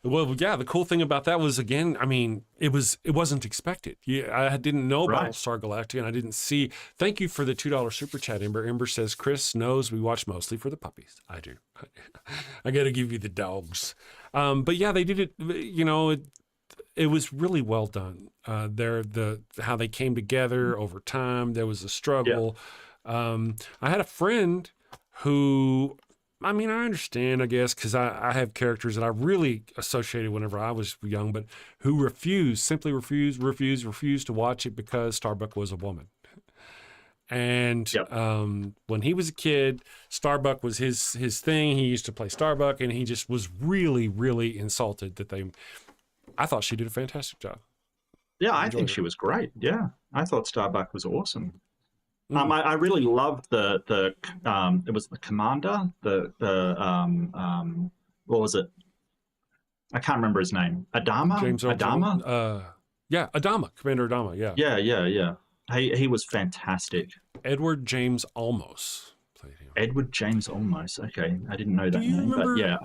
Well, yeah, the cool thing about that was, again, I mean, it wasn't expected. I didn't know Battlestar Galactica, and I didn't see. Thank you for the $2 super chat, Ember. Ember says, Chris knows we watch mostly for the puppies. I do. I got to give you the dogs. But yeah, they did it, it was really well done. How they came together over time. There was a struggle. Yeah. I had a friend who, I mean, I understand, I guess, because I have characters that I really associated whenever I was young, but who simply refused to watch it because Starbuck was a woman. And when he was a kid, Starbuck was his thing. He used to play Starbuck, and he just was really, really insulted that I thought she did a fantastic job. Yeah, I think she was great. Yeah, I thought Starbuck was awesome. I really loved it was the commander, what was it? I can't remember his name. Adama? Adama? Yeah, Adama, Commander Adama, yeah. Yeah. He was fantastic. Edward James Olmos played him. Edward James Olmos, okay. I didn't know that name, but yeah.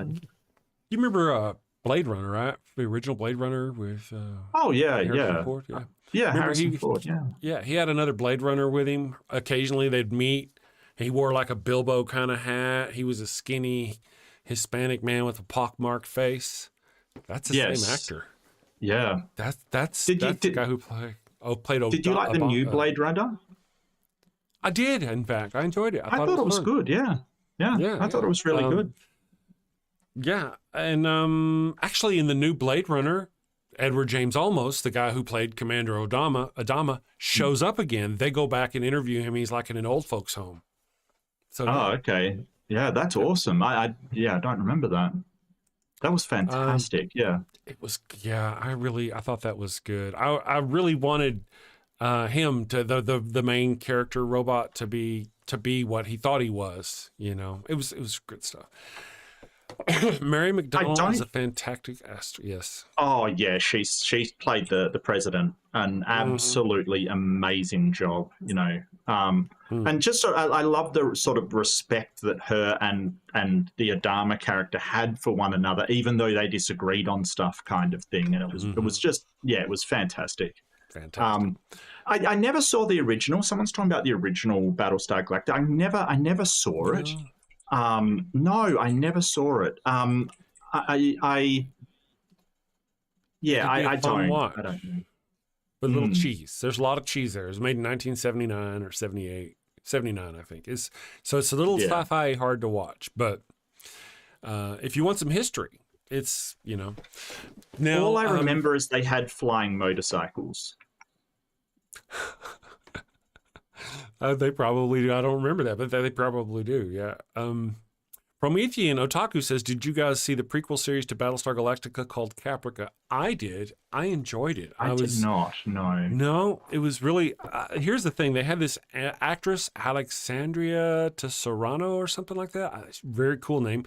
You remember Blade Runner, right? The original Blade Runner with Harrison Ford? Yeah. Yeah, Harrison Ford, yeah. Yeah, he had another Blade Runner with him. Occasionally they'd meet. He wore like a Bilbo kind of hat. He was a skinny Hispanic man with a pockmarked face. That's the same actor. Yeah. That's the guy who played Did you like the new Blade Runner? I did, in fact. I enjoyed it. I thought it was good, yeah. I thought it was really good. Yeah, and actually in the new Blade Runner, Edward James Olmos, the guy who played Commander Adama, shows up again. They go back and interview him. He's like in an old folks' home. So, okay. Yeah, that's awesome. I don't remember that. That was fantastic. It was. Yeah, I thought that was good. I really wanted him to the main character robot to be what he thought he was. It was good stuff. Mary McDonnell is a fantastic actress. Yes. Oh yeah, she's played the president, an absolutely amazing job. You know, and just I love the sort of respect that her and the Adama character had for one another, even though they disagreed on stuff, kind of thing. And it was just it was fantastic. Fantastic. I never saw the original. Someone's talking about the original Battlestar Galactica. I never saw it. No, I never saw it. I don't know. With a little cheese. There's a lot of cheese there. It was made in 1979 or 78. 79, I think. So it's a little sci-fi hard to watch. But if you want some history, it's, you know. Now, all I remember is they had flying motorcycles. They probably do. I don't remember that, but they probably do. Yeah. Promethean Otaku says, did you guys see the prequel series to Battlestar Galactica called Caprica? I did. I enjoyed it. I did not. No. No, it was really. Here's the thing: they had this actress Alexandria Tesserano or something like that. Very cool name.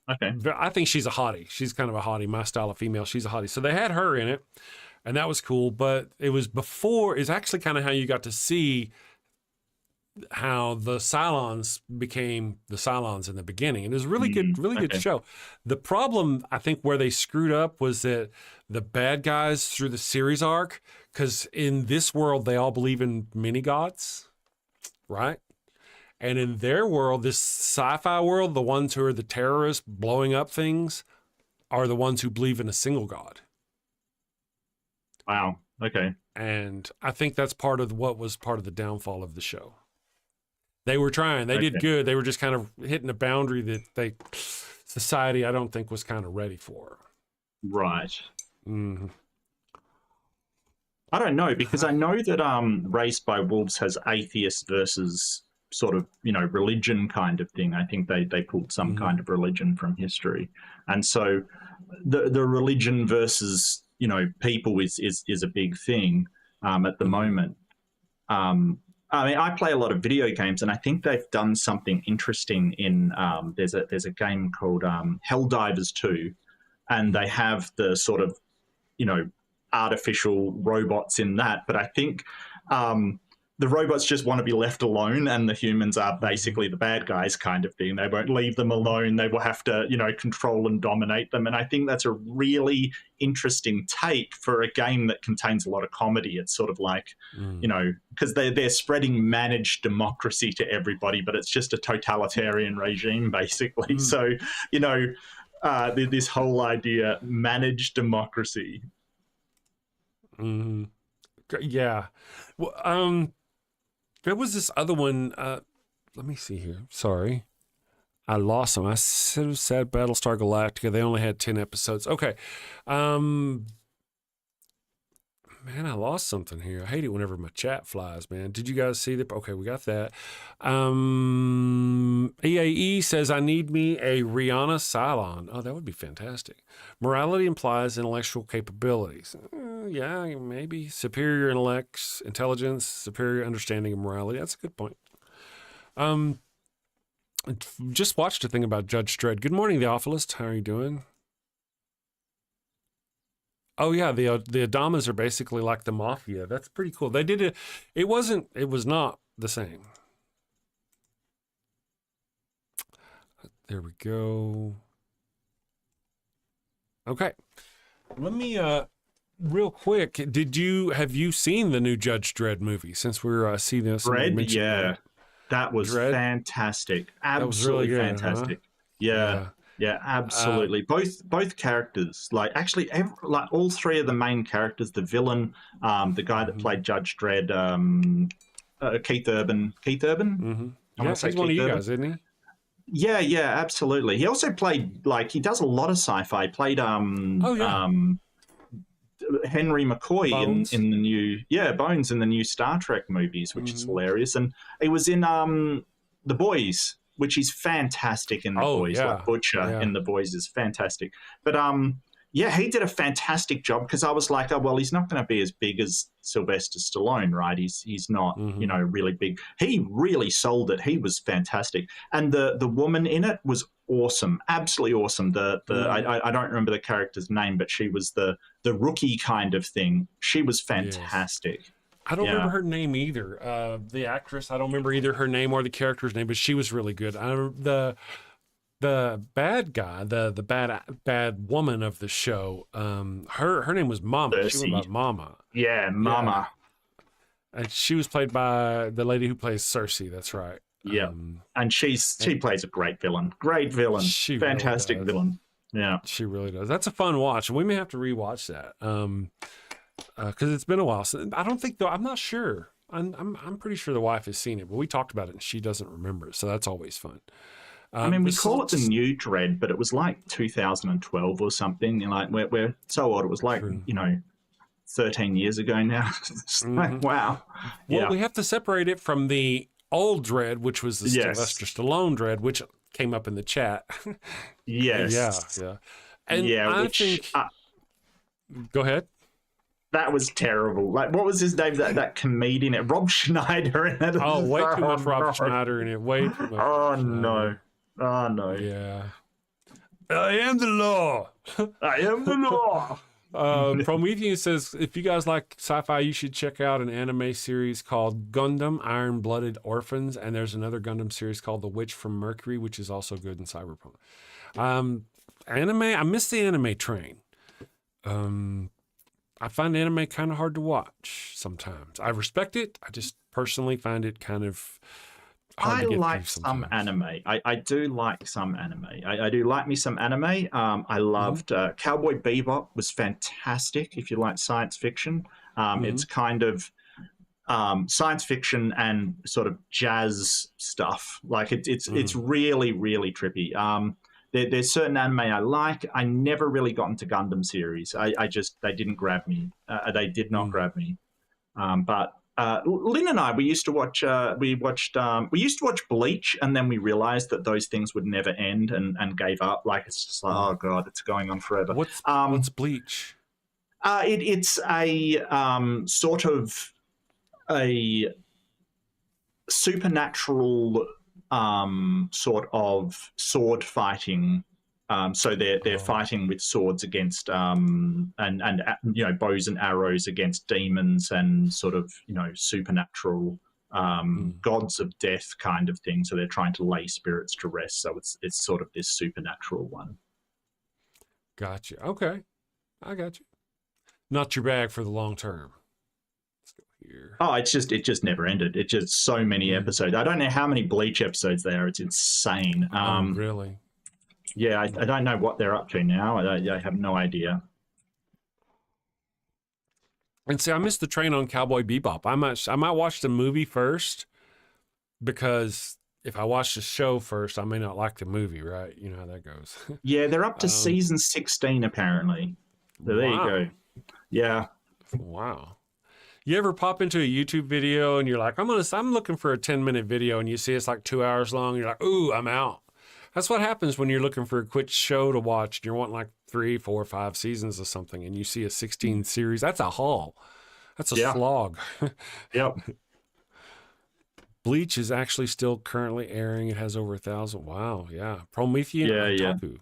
Okay. I think she's a hottie. She's kind of a hottie. My style of female. She's a hottie. So they had her in it, and that was cool. But it was before. It's actually kind of how you got to see how the Cylons became the Cylons in the beginning. And it was really good, good show. The problem, I think, where they screwed up was that the bad guys through the series arc, because in this world, they all believe in mini gods, right? And in their world, this sci-fi world, the ones who are the terrorists blowing up things are the ones who believe in a single god. Wow. Okay. And I think that's part of what was part of the downfall of the show. They were trying. They did good. They were just kind of hitting a boundary that society, I don't think, was kind of ready for. Right. Mm-hmm. I don't know, because I know that Raised by Wolves has atheist versus sort of, you know, religion kind of thing. I think they pulled some kind of religion from history. And so the religion versus, you know, people is a big thing at the moment. I mean, I play a lot of video games, and I think they've done something interesting in there's a game called Helldivers 2, and they have the sort of, you know, artificial robots in that. But I think the robots just want to be left alone, and the humans are basically the bad guys kind of thing. They won't leave them alone. They will have to, you know, control and dominate them. And I think that's a really interesting take for a game that contains a lot of comedy. It's sort of like, you know, because they're spreading managed democracy to everybody, but it's just a totalitarian regime, basically. So, you know, this whole idea, managed democracy. Yeah. Well, there was this other one. Let me see here. Sorry. I lost them. I said Battlestar Galactica. They only had 10 episodes. Okay. Man, I lost something here. I hate it whenever my chat flies, man. Did you guys see that? Okay, we got that. EAE says, I need me a Rihanna Cylon. Oh, that would be fantastic. Morality implies intellectual capabilities. Yeah, maybe. Superior intelligence, superior understanding of morality. That's a good point. Just watched a thing about Judge Dredd. Good morning, The Awfulist. How are you doing? Oh yeah, the Adamas are basically like the mafia. That's pretty cool. They did it. It was not the same. There we go. Okay. Let me real quick, have you seen the new Judge Dredd movie since we're seeing this? Dredd, yeah. That was Dredd? Fantastic. Absolutely really good, fantastic. Huh? Yeah. Yeah, absolutely. Both characters, like actually, like all three of the main characters, the villain, the guy that played Judge Dredd, Keith Urban. Keith Urban? Yeah, he's one of you guys, isn't he? Yeah, absolutely. He also played, like, he does a lot of sci-fi. He played Henry McCoy in the new Bones in the new Star Trek movies, which is hilarious. And he was in The Boys, which is fantastic in The Boys. Yeah. Like Butcher in The Boys is fantastic. But he did a fantastic job, because I was like, oh, well, he's not going to be as big as Sylvester Stallone, right? He's not, you know, really big. He really sold it. He was fantastic. And the woman in it was awesome, absolutely awesome. I don't remember the character's name, but she was the rookie kind of thing. She was fantastic. Yes. I don't remember her name either. The actress, I don't remember either her name or the character's name, but she was really good. The bad guy, the bad woman of the show, her name was Mama. Cersei. She went by Mama. Yeah, Mama. Yeah. And she was played by the lady who plays Cersei. That's right. Yeah, and she plays a great villain. Great villain. Fantastic really villain. Yeah, she really does. That's a fun watch, and we may have to rewatch that because it's been a while. So I don't think though. I'm not sure. I'm pretty sure the wife has seen it, but we talked about it and she doesn't remember it. So that's always fun. I mean, we call it the new Dread, but it was like 2012 or something. And like we're so old. It was like 13 years ago now. It's like, wow. Well, we have to separate it from the old Dread, which was the Sylvester Stallone Dread, which came up in the chat. Yes. Yeah. And I think. Go ahead. That was terrible. Like, what was his name? That comedian, Rob Schneider. In it. Oh, way too much Rob Schneider in it. Way too much. Oh no. Oh no. Yeah. I am the law. I am the law. Prometheus says, if you guys like sci-fi, you should check out an anime series called Gundam Iron-Blooded Orphans, and there's another Gundam series called The Witch from Mercury, which is also good in cyberpunk. Anime, I miss the anime train. I find anime kind of hard to watch sometimes. I respect it. I just personally find it kind of hard to get like through some anime. I do like some anime. I do like me some anime. I loved Cowboy Bebop was fantastic. If you like science fiction, it's kind of science fiction and sort of jazz stuff. Like it's really, really trippy. There's certain anime I like. I never really got into Gundam series. They didn't grab me. They did not grab me. But Lynn and I, we used to watch Bleach, and then we realized that those things would never end and gave up. Like, it's just like, oh God, it's going on forever. What's Bleach? It's a sort of a supernatural sort of sword fighting. So they're fighting with swords against and bows and arrows against demons and sort of supernatural gods of death kind of thing. So they're trying to lay spirits to rest. So it's sort of this supernatural one. Gotcha. Okay, I got you. Not your bag for the long term. Let's go here. Oh, it just never ended. It's just so many episodes. I don't know how many Bleach episodes there are. It's insane. Really? Yeah, I don't know what they're up to now. I have no idea. And see, I missed the train on Cowboy Bebop. I might watch the movie first, because if I watch the show first, I may not like the movie, right? You know how that goes. Yeah, they're up to season 16 apparently. So there you go. Yeah. Wow. You ever pop into a YouTube video and you're like, I'm looking for a 10-minute video, and you see it's like 2 hours long. You're like, ooh, I'm out. That's what happens when you're looking for a quick show to watch. And you're wanting like 3, 4, 5 seasons of something, and you see a 16 series. That's a haul. That's a slog. Yep. Bleach is actually still currently airing. It has over 1,000. Wow. Yeah. Prometheus. Otaku.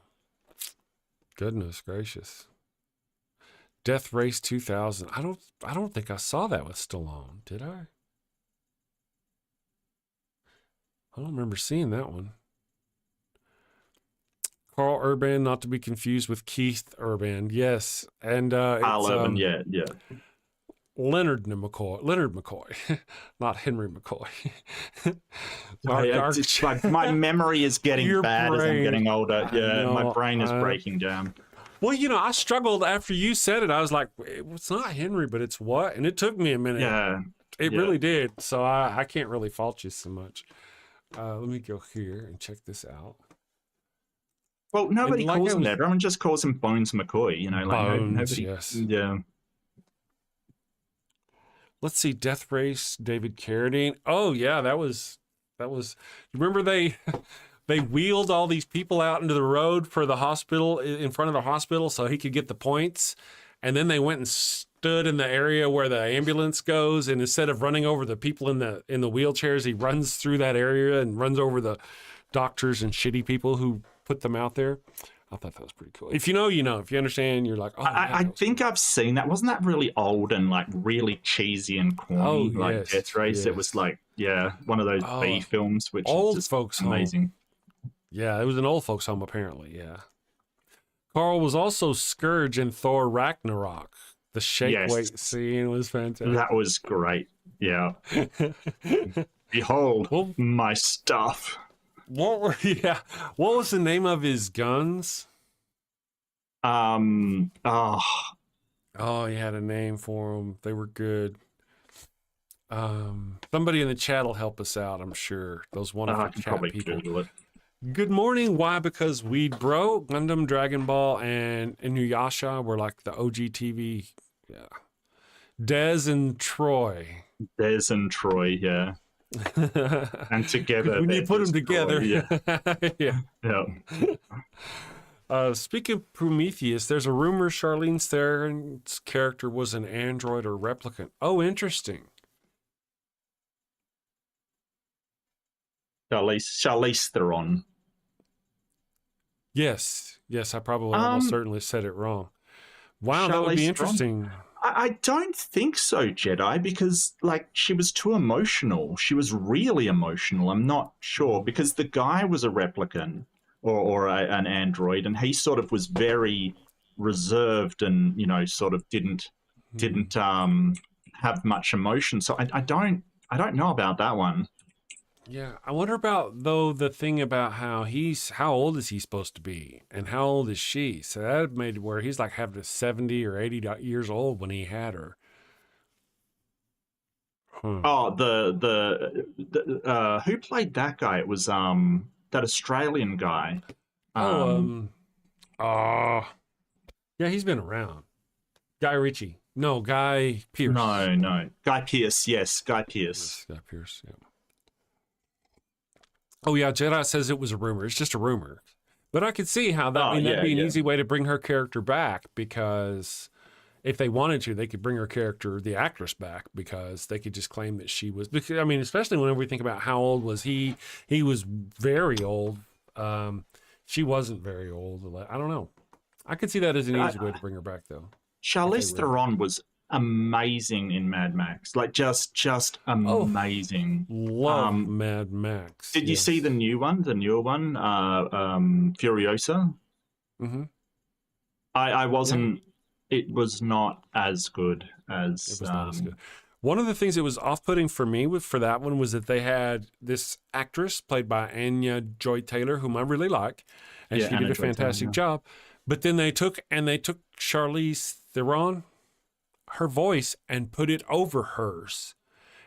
Goodness gracious. Death Race 2000. I don't think I saw that with Stallone. Did I? I don't remember seeing that one. Carl Urban, not to be confused with Keith Urban. Yes. And Carl Urban, yeah. Leonard McCoy, not Henry McCoy. My memory is getting bad as I'm getting older. Yeah, my brain is breaking down. Well, I struggled after you said it. I was like, it's not Henry, but it's what? And it took me a minute. Yeah. It really did. So I can't really fault you so much. Let me go here and check this out. Well, nobody calls him that. Everyone just calls him Bones McCoy. Bones, yes. Yeah. Let's see, Death Race, David Carradine. Oh yeah, that was. Remember they wheeled all these people out into the road for the hospital, in front of the hospital, so he could get the points, and then they went and stood in the area where the ambulance goes, and instead of running over the people in the wheelchairs, he runs through that area and runs over the doctors and shitty people who put them out there. I thought that was pretty cool. If you know, you know. If you understand, you're like, oh. I think I've seen that. Wasn't that really old and like really cheesy and corny? Like Death Race. Yes. It was like, yeah, one of those B films, which old is just folks amazing. Home. Yeah, it was an old folks home apparently. Yeah. Carl was also Scourge in Thor Ragnarok. The shake weight scene was fantastic. That was great. Yeah. Behold my stuff. What was the name of his guns? He Oh, he had a name for them. They were good. Somebody in the chat will help us out, I'm sure. Those wonderful chat people. Google it. Good morning. Why? Because Weed Bro, Gundam, Dragon Ball, and Inuyasha were like the OG TV. Yeah. Des and Troy. Yeah. And together. When you put them together. Yeah. Speaking of Prometheus, there's a rumor Charlize Theron's character was an android or replicant. Oh, interesting. Charlize Theron. Yes, I probably almost certainly said it wrong. Wow, that would be interesting. I don't think so, Jedi, because like she was too emotional. She was really emotional. I'm not sure because the guy was a replicant or an android, and he sort of was very reserved and sort of didn't have much emotion. So I don't know about that one. Yeah, I wonder about though the thing about how old is he supposed to be and how old is she? So that made it where he's like having 70 or 80 years old when he had her. Oh, the who played that guy? It was that Australian guy. Yeah, he's been around. Guy Ritchie. No, Guy Pearce. No. Guy Pearce, yes, Guy Pearce. Yes, Guy Pearce, yeah. Oh, yeah, Jedi says it was a rumor. It's just a rumor. But I could see how that'd be an easy way to bring her character back, because if they wanted to, they could bring her character, the actress, back, because they could just claim that she was, because, I mean, especially whenever we think about how old was he was very old. She wasn't very old. I don't know. I could see that as an easy way to bring her back, though. Charlize Theron was amazing in Mad Max, like just amazing. Love Mad Max. Did you see the newer one, Furiosa? Mm-hmm. I wasn't. Yeah. It was not as good as. It was not as good. One of the things that was off-putting for me for that one was that they had this actress played by Anya Joy-Taylor, whom I really like, and she did a fantastic job. But then they took Charlize Theron, her voice, and put it over hers.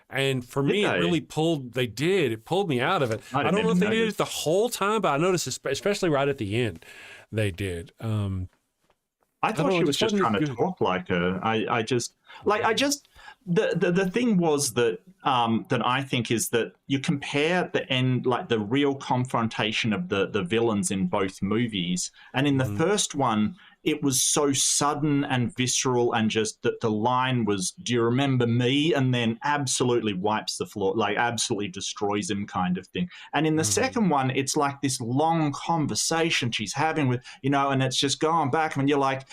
And for me, it really pulled me out of it. I don't know if they did it the whole time, but I noticed, especially right at the end, they did. I thought she was just trying to talk like her. The thing was that that I think is that you compare the end, like the real confrontation of the villains in both movies, and in the first one, it was so sudden and visceral, and just that the line was, "Do you remember me?" and then absolutely wipes the floor, like absolutely destroys him, kind of thing. And in the second one, it's like this long conversation she's having with, and it's just going back, and you're like,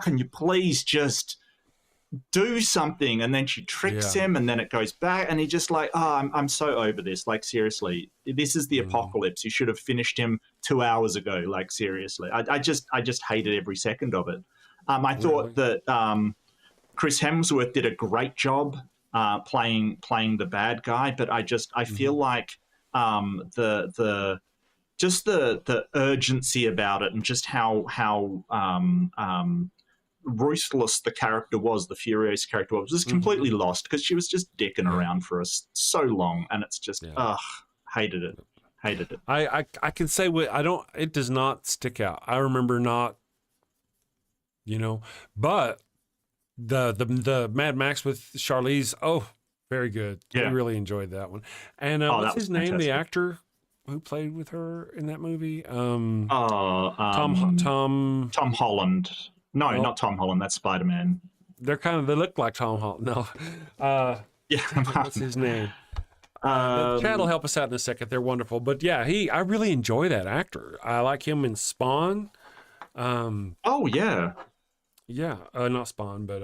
can you please just do something? And then she tricks him, and then it goes back, and he just like, I'm so over this. Like, seriously, this is the apocalypse. You should have finished him 2 hours ago. Like, seriously, I just hated every second of it. I thought that Chris Hemsworth did a great job playing the bad guy, but I feel like the urgency about it, and just how ruthless the character was, the Furious character was completely lost, because she was just dicking around for us so long, and it's just hated it. I can say it does not stick out. I remember not, but the Mad Max with Charlize, very good. I really enjoyed that one. And what's his name? Fantastic. The actor who played with her in that movie? Tom Holland. No, not Tom Holland. That's Spider-Man. They look like Tom Holland. No. What's his name? Chad will help us out in a second. They're wonderful. But yeah, I really enjoy that actor. I like him in Spawn. Oh, yeah. Yeah, not Spawn, but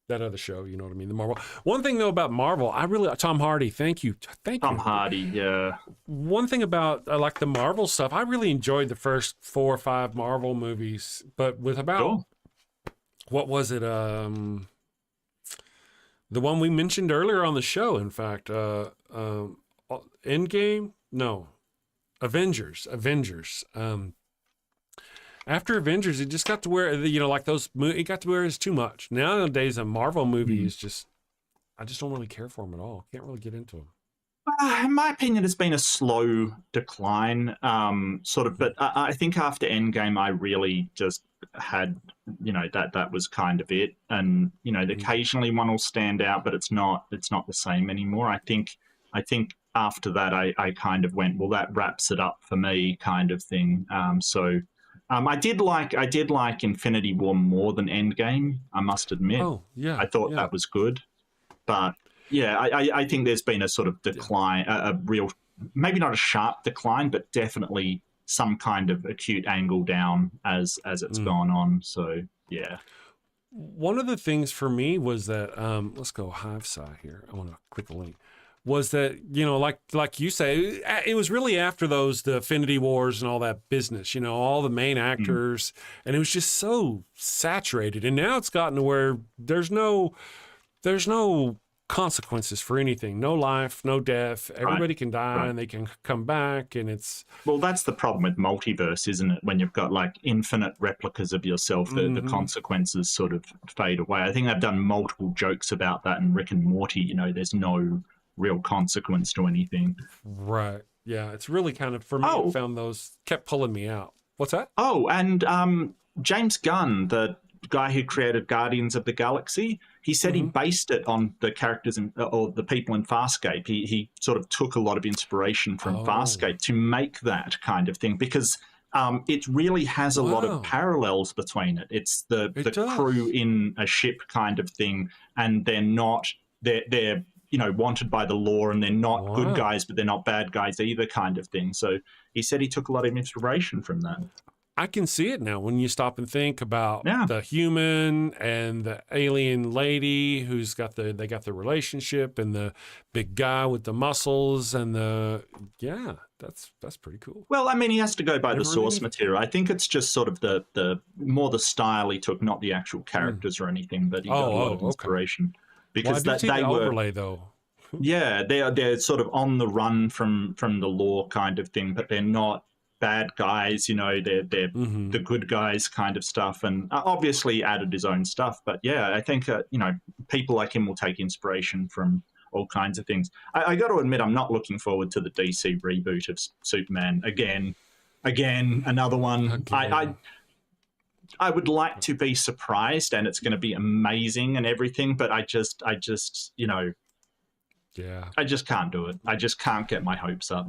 that other show, you know what I mean, the Marvel. One thing though about Marvel, Tom Hardy, thank you. Tom Hardy, yeah. One thing about like the Marvel stuff, I really enjoyed the first 4 or 5 Marvel movies, but with about what was it? The one we mentioned earlier on the show, in fact, Endgame? No, Avengers. After Avengers, it just got to where, like it got to where it's too much. Nowadays, a Marvel movie is just, I just don't really care for them at all. Can't really get into them. In my opinion, it's been a slow decline, but I think after Endgame, I really just had, that was kind of it. And, occasionally one will stand out, but it's not the same anymore. I think after that, I kind of went, well, that wraps it up for me, kind of thing. I did like Infinity War more than Endgame, I must admit. Oh, yeah. I thought that was good. But, yeah, I think there's been a sort of decline, a real, maybe not a sharp decline, but definitely some kind of acute angle down as it's gone on. So, yeah. One of the things for me was that, let's go Hivesci here. I want to click the link. Was that, like you say, it was really after the Infinity Wars and all that business, all the main actors, and it was just so saturated. And now it's gotten to where there's no consequences for anything, no life, no death. Everybody can die and they can come back, and it's... Well, that's the problem with multiverse, isn't it? When you've got like infinite replicas of yourself, the consequences sort of fade away. I think I've done multiple jokes about that in Rick and Morty. There's no real consequence to anything. Right. Yeah. It's really kind of, for me, I found those kept pulling me out. What's that? Oh, and James Gunn, the guy who created Guardians of the Galaxy, he said he based it on the characters or the people in FARSCAPE. He sort of took a lot of inspiration from FARSCAPE to make that kind of thing, because it really has a lot of parallels between it. It's the crew in a ship kind of thing, and they're wanted by the law, and they're not good guys, but they're not bad guys either, kind of thing. So he said he took a lot of inspiration from that. I can see it now when you stop and think about the human and the alien lady who's got the relationship, and the big guy with the muscles, and that's pretty cool. Well, I mean, he has to go by the source material. I think it's just sort of the more the style he took, not the actual characters or anything, but he got a lot of inspiration. Okay. Because they were overlay though. Yeah, they're sort of on the run from the law kind of thing, but they're not bad guys. They're the good guys kind of stuff, and obviously added his own stuff. But yeah, I think people like him will take inspiration from all kinds of things. I got to admit, I'm not looking forward to the DC reboot of Superman again, another one. Again. I would like to be surprised, and it's going to be amazing and everything, but I just I just can't do it. I just can't get my hopes up.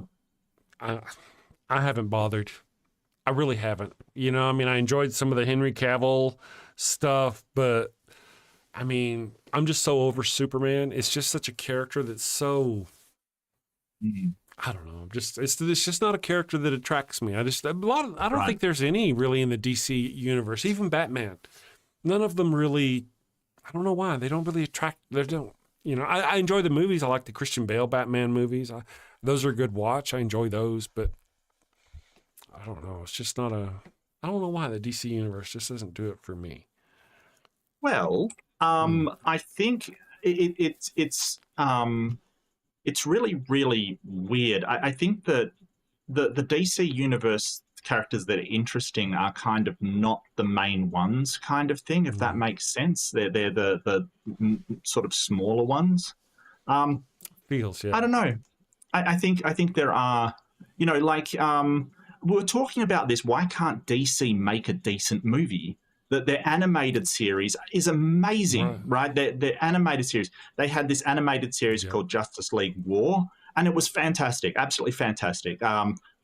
I haven't bothered. I really haven't. I mean, I enjoyed some of the Henry Cavill stuff, but I mean, I'm just so over Superman. It's just such a character that's so... I don't know. It's just not a character that attracts me. I don't think there's any really in the DC universe, even Batman. None of them really, I don't know why. They don't really attract, I enjoy the movies. I like the Christian Bale Batman movies. Those are a good watch. I enjoy those, but I don't know. It's just not I don't know why the DC universe just doesn't do it for me. Well, I think it's really, really weird. I think that the DC universe characters that are interesting are kind of not the main ones, kind of thing, if that makes sense. They're the sort of smaller ones. Feels, yeah. I don't know. I think there are, we were talking about this. Why can't DC make a decent movie? Their animated series is amazing, right? Their animated series. They had this animated series called Justice League War, and it was fantastic, absolutely fantastic.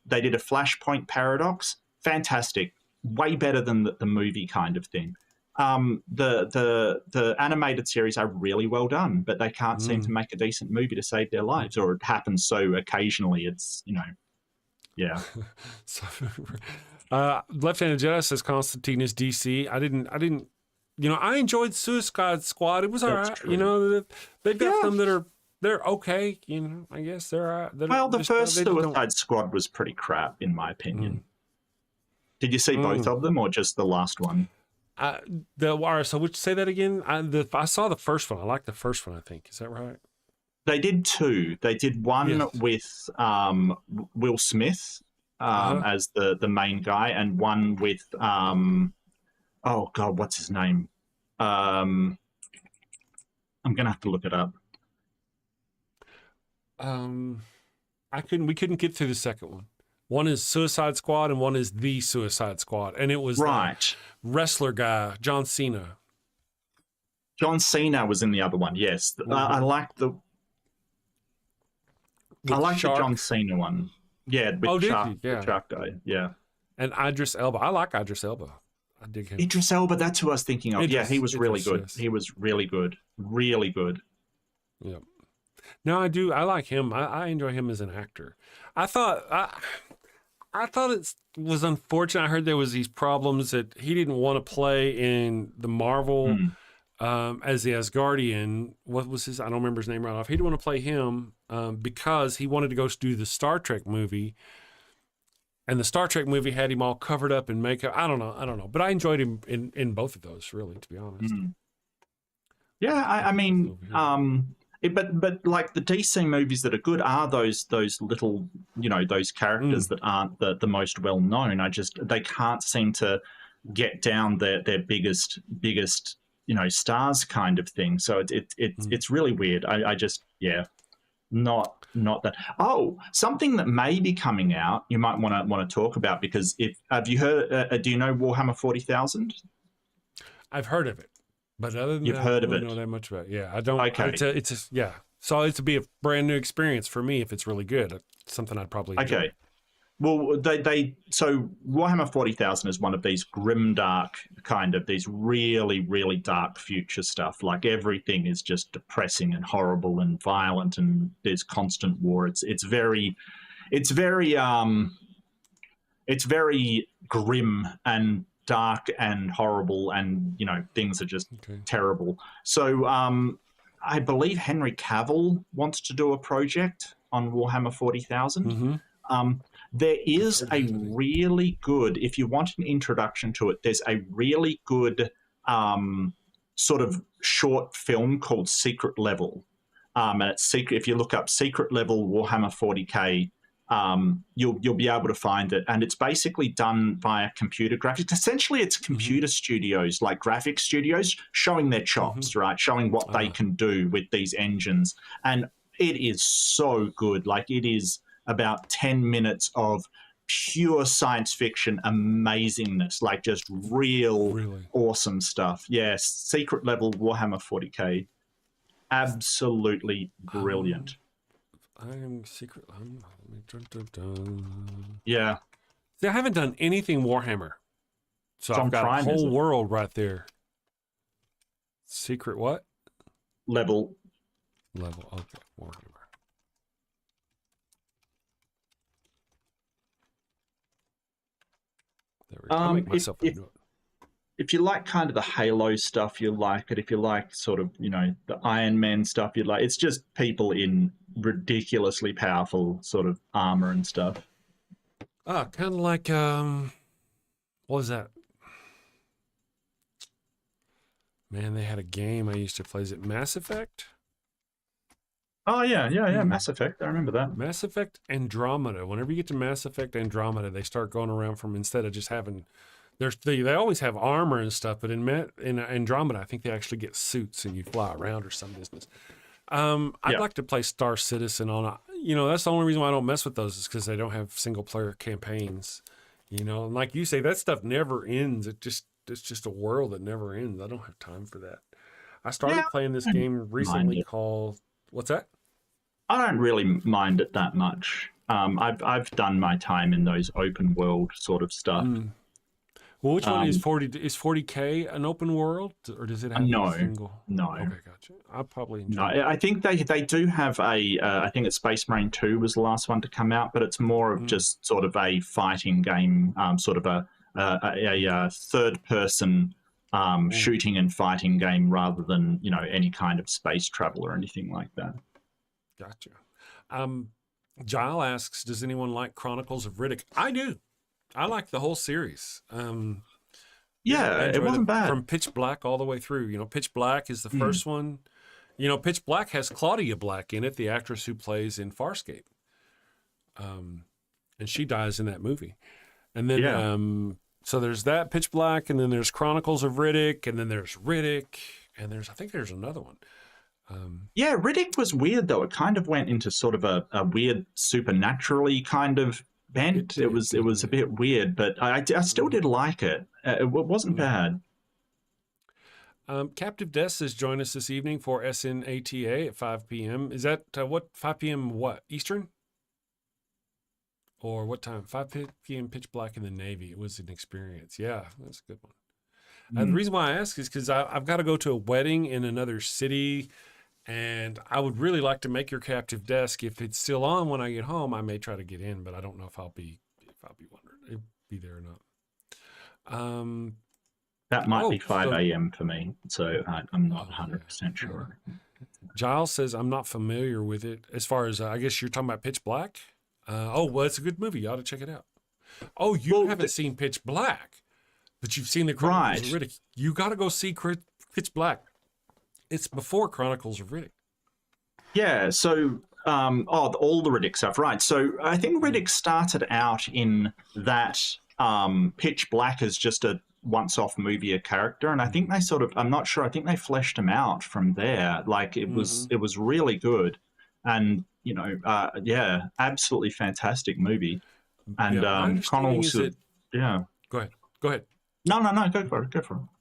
They did a Flashpoint Paradox, fantastic, way better than the movie kind of thing. the animated series are really well done, but they can't seem to make a decent movie to save their lives, or it happens so occasionally. It's, you know, yeah. So, Left-Handed Jedi says Constantine is DC. I didn't, you know, I enjoyed Suicide Squad. It was all right. True. You know, they've got some that are, they're okay. You know, I guess they're all right. Well, the first Suicide Squad was pretty crap, in my opinion. Did you see both of them, or just the last one? All right, so would you say that again? I saw the first one. I like the first one, I think. Is that right? They did two. They did one with Will Smith as the main guy, and one with oh God, what's his name? I'm gonna have to look it up. We couldn't get through the second one. One is Suicide Squad and one is The Suicide Squad, and it was wrestler guy John Cena. John Cena was in the other one. Yes, I like the John Cena one. Yeah, with Shark, the Shark guy. Yeah, and Idris Elba. I like Idris Elba. I dig him. Idris Elba. That's who I was thinking of. Yeah, he was really good. Yes. He was really good. Really good. Yeah. No, I do. I like him. I enjoy him as an actor. I thought it was unfortunate. I heard there was these problems that he didn't want to play in the Marvel as the Asgardian. What was his? I don't remember his name right off. He didn't want to play him because he wanted to go do the Star Trek movie. And the Star Trek movie had him all covered up in makeup. I don't know. But I enjoyed him in both of those, really, to be honest. Yeah, I mean, but like the DC movies that are good are those little, you know, those characters that aren't the most well known. They can't seem to get down their biggest, you know, stars kind of thing. So it's really weird. I just, not that. Oh, something that may be coming out you might want to talk about, because have you heard? Do you know Warhammer 40,000? I've heard of it. But other than You've that, heard I of don't it. know that much about it. Yeah, I don't. Okay. So it'd be a brand new experience for me if it's really good. Something I'd probably enjoy. Okay. Well, so Warhammer 40,000 is one of these grimdark kind of, these really, really dark future stuff. Like everything is just depressing and horrible and violent, and there's constant war. It's very grim and dark and horrible, and you know, things are just terrible. So I believe Henry Cavill wants to do a project on Warhammer 40,000. There is a really good, if you want an introduction to it, there's a really good sort of short film called Secret Level. And it's secret. If you look up Secret Level Warhammer 40K, you'll be able to find it. And it's basically done via computer graphics. Essentially, it's computer studios, like graphics studios, showing their chops, right? Showing what they can do with these engines. And it is so good. Like, it is about 10 minutes of pure science fiction amazingness, like just really awesome stuff. Yes, Secret Level Warhammer 40K. Absolutely brilliant. I am secret. Yeah. See, I haven't done anything Warhammer. So I've got a whole world right there. Secret what? Level. Okay, Warhammer. There we go. I'll make myself into it. If you like kind of the Halo stuff, you like it. If you like sort of, you know, the Iron Man stuff, you like. It's just people in ridiculously powerful sort of armor and stuff. Kind of like what was that? Man, they had a game I used to play. Is it Mass Effect? Oh yeah, Mass Effect. I remember that. Mass Effect Andromeda. Whenever you get to Mass Effect Andromeda, they start going around from, instead of just having, they always have armor and stuff, but in Andromeda, I think they actually get suits and you fly around or some business. I'd like to play Star Citizen on a, you know, that's the only reason why I don't mess with those, is because they don't have single player campaigns, you know, and like you say, that stuff never ends. It's just a world that never ends. I don't have time for that. I started playing this game recently called, what's that? I don't really mind it that much. I've done my time in those open world sort of stuff. Well, which one is 40? Is 40K an open world, or does it have a single? No. Okay, gotcha. I probably enjoy No, it. I think they do have a. I think it's Space Marine 2 was the last one to come out, but it's more of just sort of a fighting game, sort of a third person shooting and fighting game rather than any kind of space travel or anything like that. Gotcha. Gile asks, does anyone like Chronicles of Riddick? I do. I like the whole series. Yeah, it wasn't bad. From Pitch Black all the way through. Pitch Black is the first one. Pitch Black has Claudia Black in it, the actress who plays in Farscape. And she dies in that movie. And then, so there's that Pitch Black, and then there's Chronicles of Riddick, and then there's Riddick, and I think there's another one. Yeah, Riddick was weird though. It kind of went into sort of a weird supernaturally kind of bent. It was a bit weird, but I still did like it. It wasn't bad. Captive Death says join us this evening for SNATA at 5 p.m. Is that 5 p.m. what? Eastern? Or what time? 5 p.m. Pitch Black in the Navy. It was an experience. Yeah, that's a good one. The reason why I ask is because I've got to go to a wedding in another city, and I would really like to make your Captive Desk. If it's still on when I get home, I may try to get in, but I don't know if I'll be there or not. That might be 5 a.m. for me, so I'm not 100% sure. Giles says I'm not familiar with it. As far as I guess you're talking about Pitch Black. Well, it's a good movie. You ought to check it out. Oh, you haven't seen Pitch Black, but you've seen the Chronicles of Riddick. You got to go see Pitch Black. It's before Chronicles of Riddick. Yeah, so all the Riddick stuff, right? So I think Riddick started out in that Pitch Black as just a once-off movie, a character, and I think they I'm not sure. I think they fleshed him out from there. Like it was really good, and absolutely fantastic movie. And Chronicles, Go ahead. No, go for it.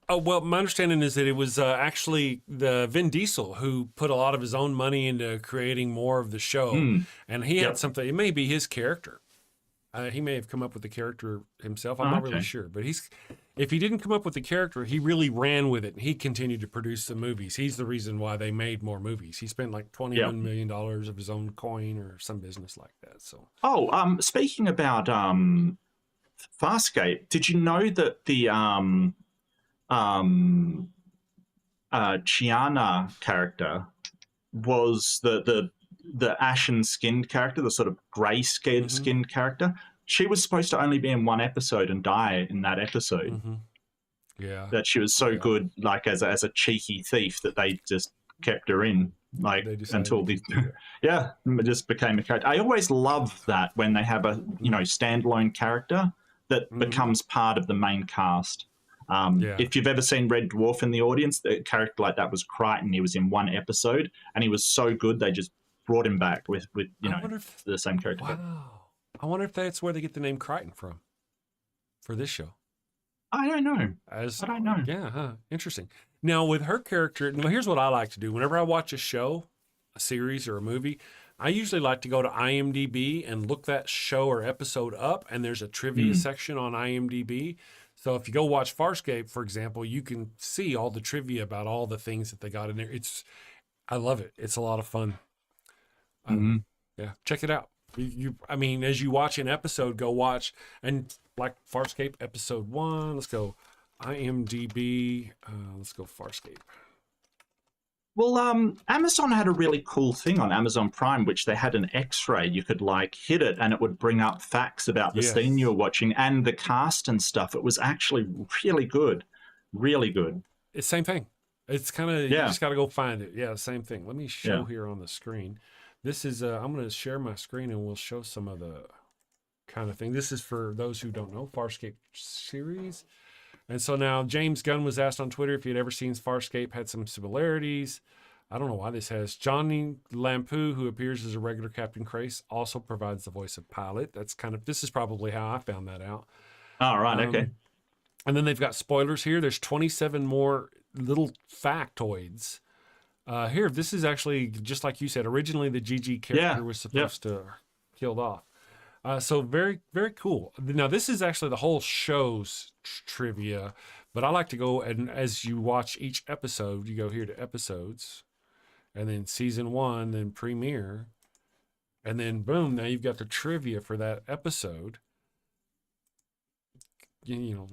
Oh, well, my understanding is that it was actually the Vin Diesel who put a lot of his own money into creating more of the show. And he had something, it may be his character. He may have come up with the character himself. I'm not really sure. But if he didn't come up with the character, he really ran with it. And he continued to produce the movies. He's the reason why they made more movies. He spent like $21 million of his own coin or some business like that. So. Oh, speaking about Farscape, did you know that the Chiana character was the ashen skinned character, the sort of grey skinned character? She was supposed to only be in one episode and die in that episode. Yeah, that she was so good, like as a cheeky thief, that they just kept her in, like until the it just became a character. I always love that when they have a standalone character that becomes part of the main cast. If you've ever seen Red Dwarf in the audience, the character like that was Crichton. He was in one episode and he was so good they just brought him back with the same character. Wow. I wonder if that's where they get the name Crichton from for this show. I don't know. I don't know. Yeah, interesting. Now with her character, here's what I like to do. Whenever I watch a show, a series or a movie, I usually like to go to IMDb and look that show or episode up, and there's a trivia section on IMDb. So if you go watch Farscape, for example, you can see all the trivia about all the things that they got in there. I love it. It's a lot of fun. Yeah, check it out. I mean, as you watch an episode, go watch, and like Farscape episode 1, let's go IMDb, let's go Farscape. Well, Amazon had a really cool thing on Amazon Prime, which they had an X-ray. You could hit it and it would bring up facts about the scene you were watching and the cast and stuff. It was actually really good. Really good. It's the same thing. It's kind of, you just got to go find it. Yeah, same thing. Let me show here on the screen. This is, I'm going to share my screen and we'll show some of the kind of thing. This is for those who don't know, Farscape series. And so now James Gunn was asked on Twitter if he had ever seen Farscape, had some similarities. I don't know why this has. Johnny Lampu, who appears as a regular Captain Crace, also provides the voice of Pilot. This is probably how I found that out. Oh, right. Okay. And then they've got spoilers here. There's 27 more little factoids. Here, this is actually, just like you said, originally the GG character was supposed to killed off. So very, very cool. Now, this is actually the whole show's trivia, but I like to go, and as you watch each episode, you go here to episodes, and then season 1, then premiere, and then boom, now you've got the trivia for that episode. You know,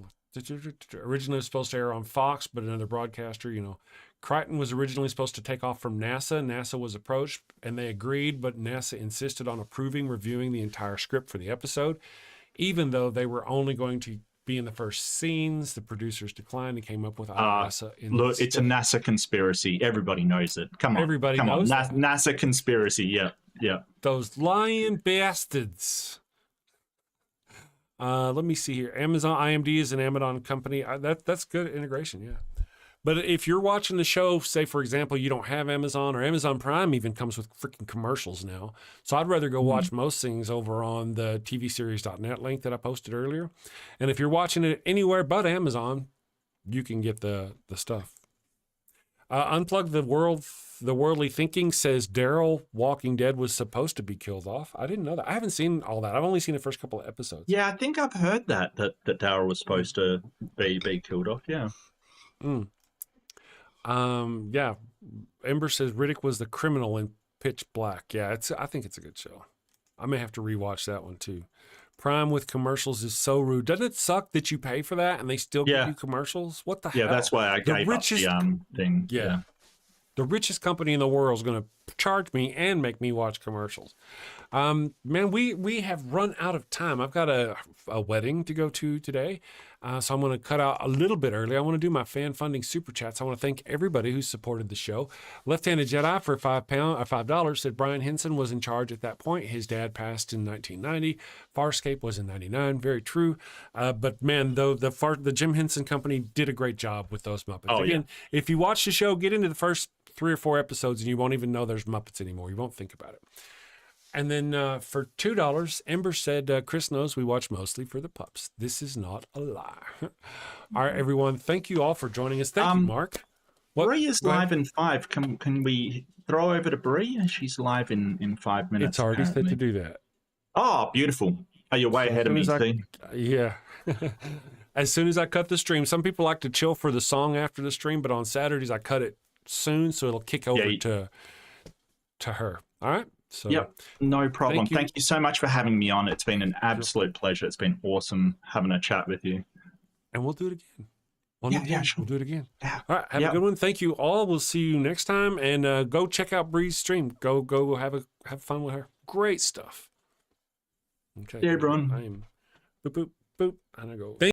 originally it was supposed to air on Fox, but another broadcaster, you know, Crichton was originally supposed to take off from NASA. NASA was approached and they agreed, but NASA insisted on reviewing the entire script for the episode. Even though they were only going to be in the first scenes, the producers declined and came up with NASA. Look, it's a NASA conspiracy. Everybody knows it. Come on. Everybody Come knows on. NASA conspiracy. Yeah. Yeah. Those lying bastards. Let me see here. Amazon IMD is an Amazon company. That's good integration, yeah. But if you're watching the show, say for example, you don't have Amazon, or Amazon Prime even comes with freaking commercials now. So I'd rather go watch most things over on the tvseries.net link that I posted earlier. And if you're watching it anywhere but Amazon, you can get the stuff. Unplug the Worldly Thinking says Daryl Walking Dead was supposed to be killed off. I didn't know that. I haven't seen all that. I've only seen the first couple of episodes. Yeah, I think I've heard that Daryl was supposed to be killed off. Yeah. Yeah. Ember says Riddick was the criminal in Pitch Black. Yeah, I think it's a good show. I may have to rewatch that one too. Prime with commercials is so rude. Doesn't it suck that you pay for that and they still give you commercials? What the hell? Yeah, that's why I gave up the thing. Yeah. The richest company in the world is going to charge me and make me watch commercials. Man, we have run out of time. I've got a wedding to go to today. So I'm going to cut out a little bit early. I want to do my fan funding super chats. I want to thank everybody who supported the show. Left-Handed Jedi for $5 said Brian Henson was in charge at that point. His dad passed in 1990. Farscape was in 99. Very true. But man, though the Jim Henson Company did a great job with those Muppets. Oh, Again, if you watch the show, get into the first 3 or 4 episodes and you won't even know there's Muppets anymore. You won't think about it. And then for $2, Ember said, Chris knows we watch mostly for the pups. This is not a lie. All right, everyone. Thank you all for joining us. Thank you, Mark. Bree is live in 5. Can we throw over to Bree? She's live in 5 minutes. It's already set to do that. Oh, beautiful. Oh, you're way ahead of me, Steve. Yeah. As soon as I cut the stream, some people like to chill for the song after the stream, but on Saturdays I cut it soon, so it'll kick over to her. All right? So, yep, no problem. Thank you so much for having me on. It's been an absolute pleasure. It's been awesome having a chat with you. And we'll do it again. Sure. We'll do it again. Yeah. All right, have a good one. Thank you all. We'll see you next time. And go check out Bree's stream. Go have fun with her. Great stuff. Okay. Yeah, everyone. I am boop, boop, boop. And I go.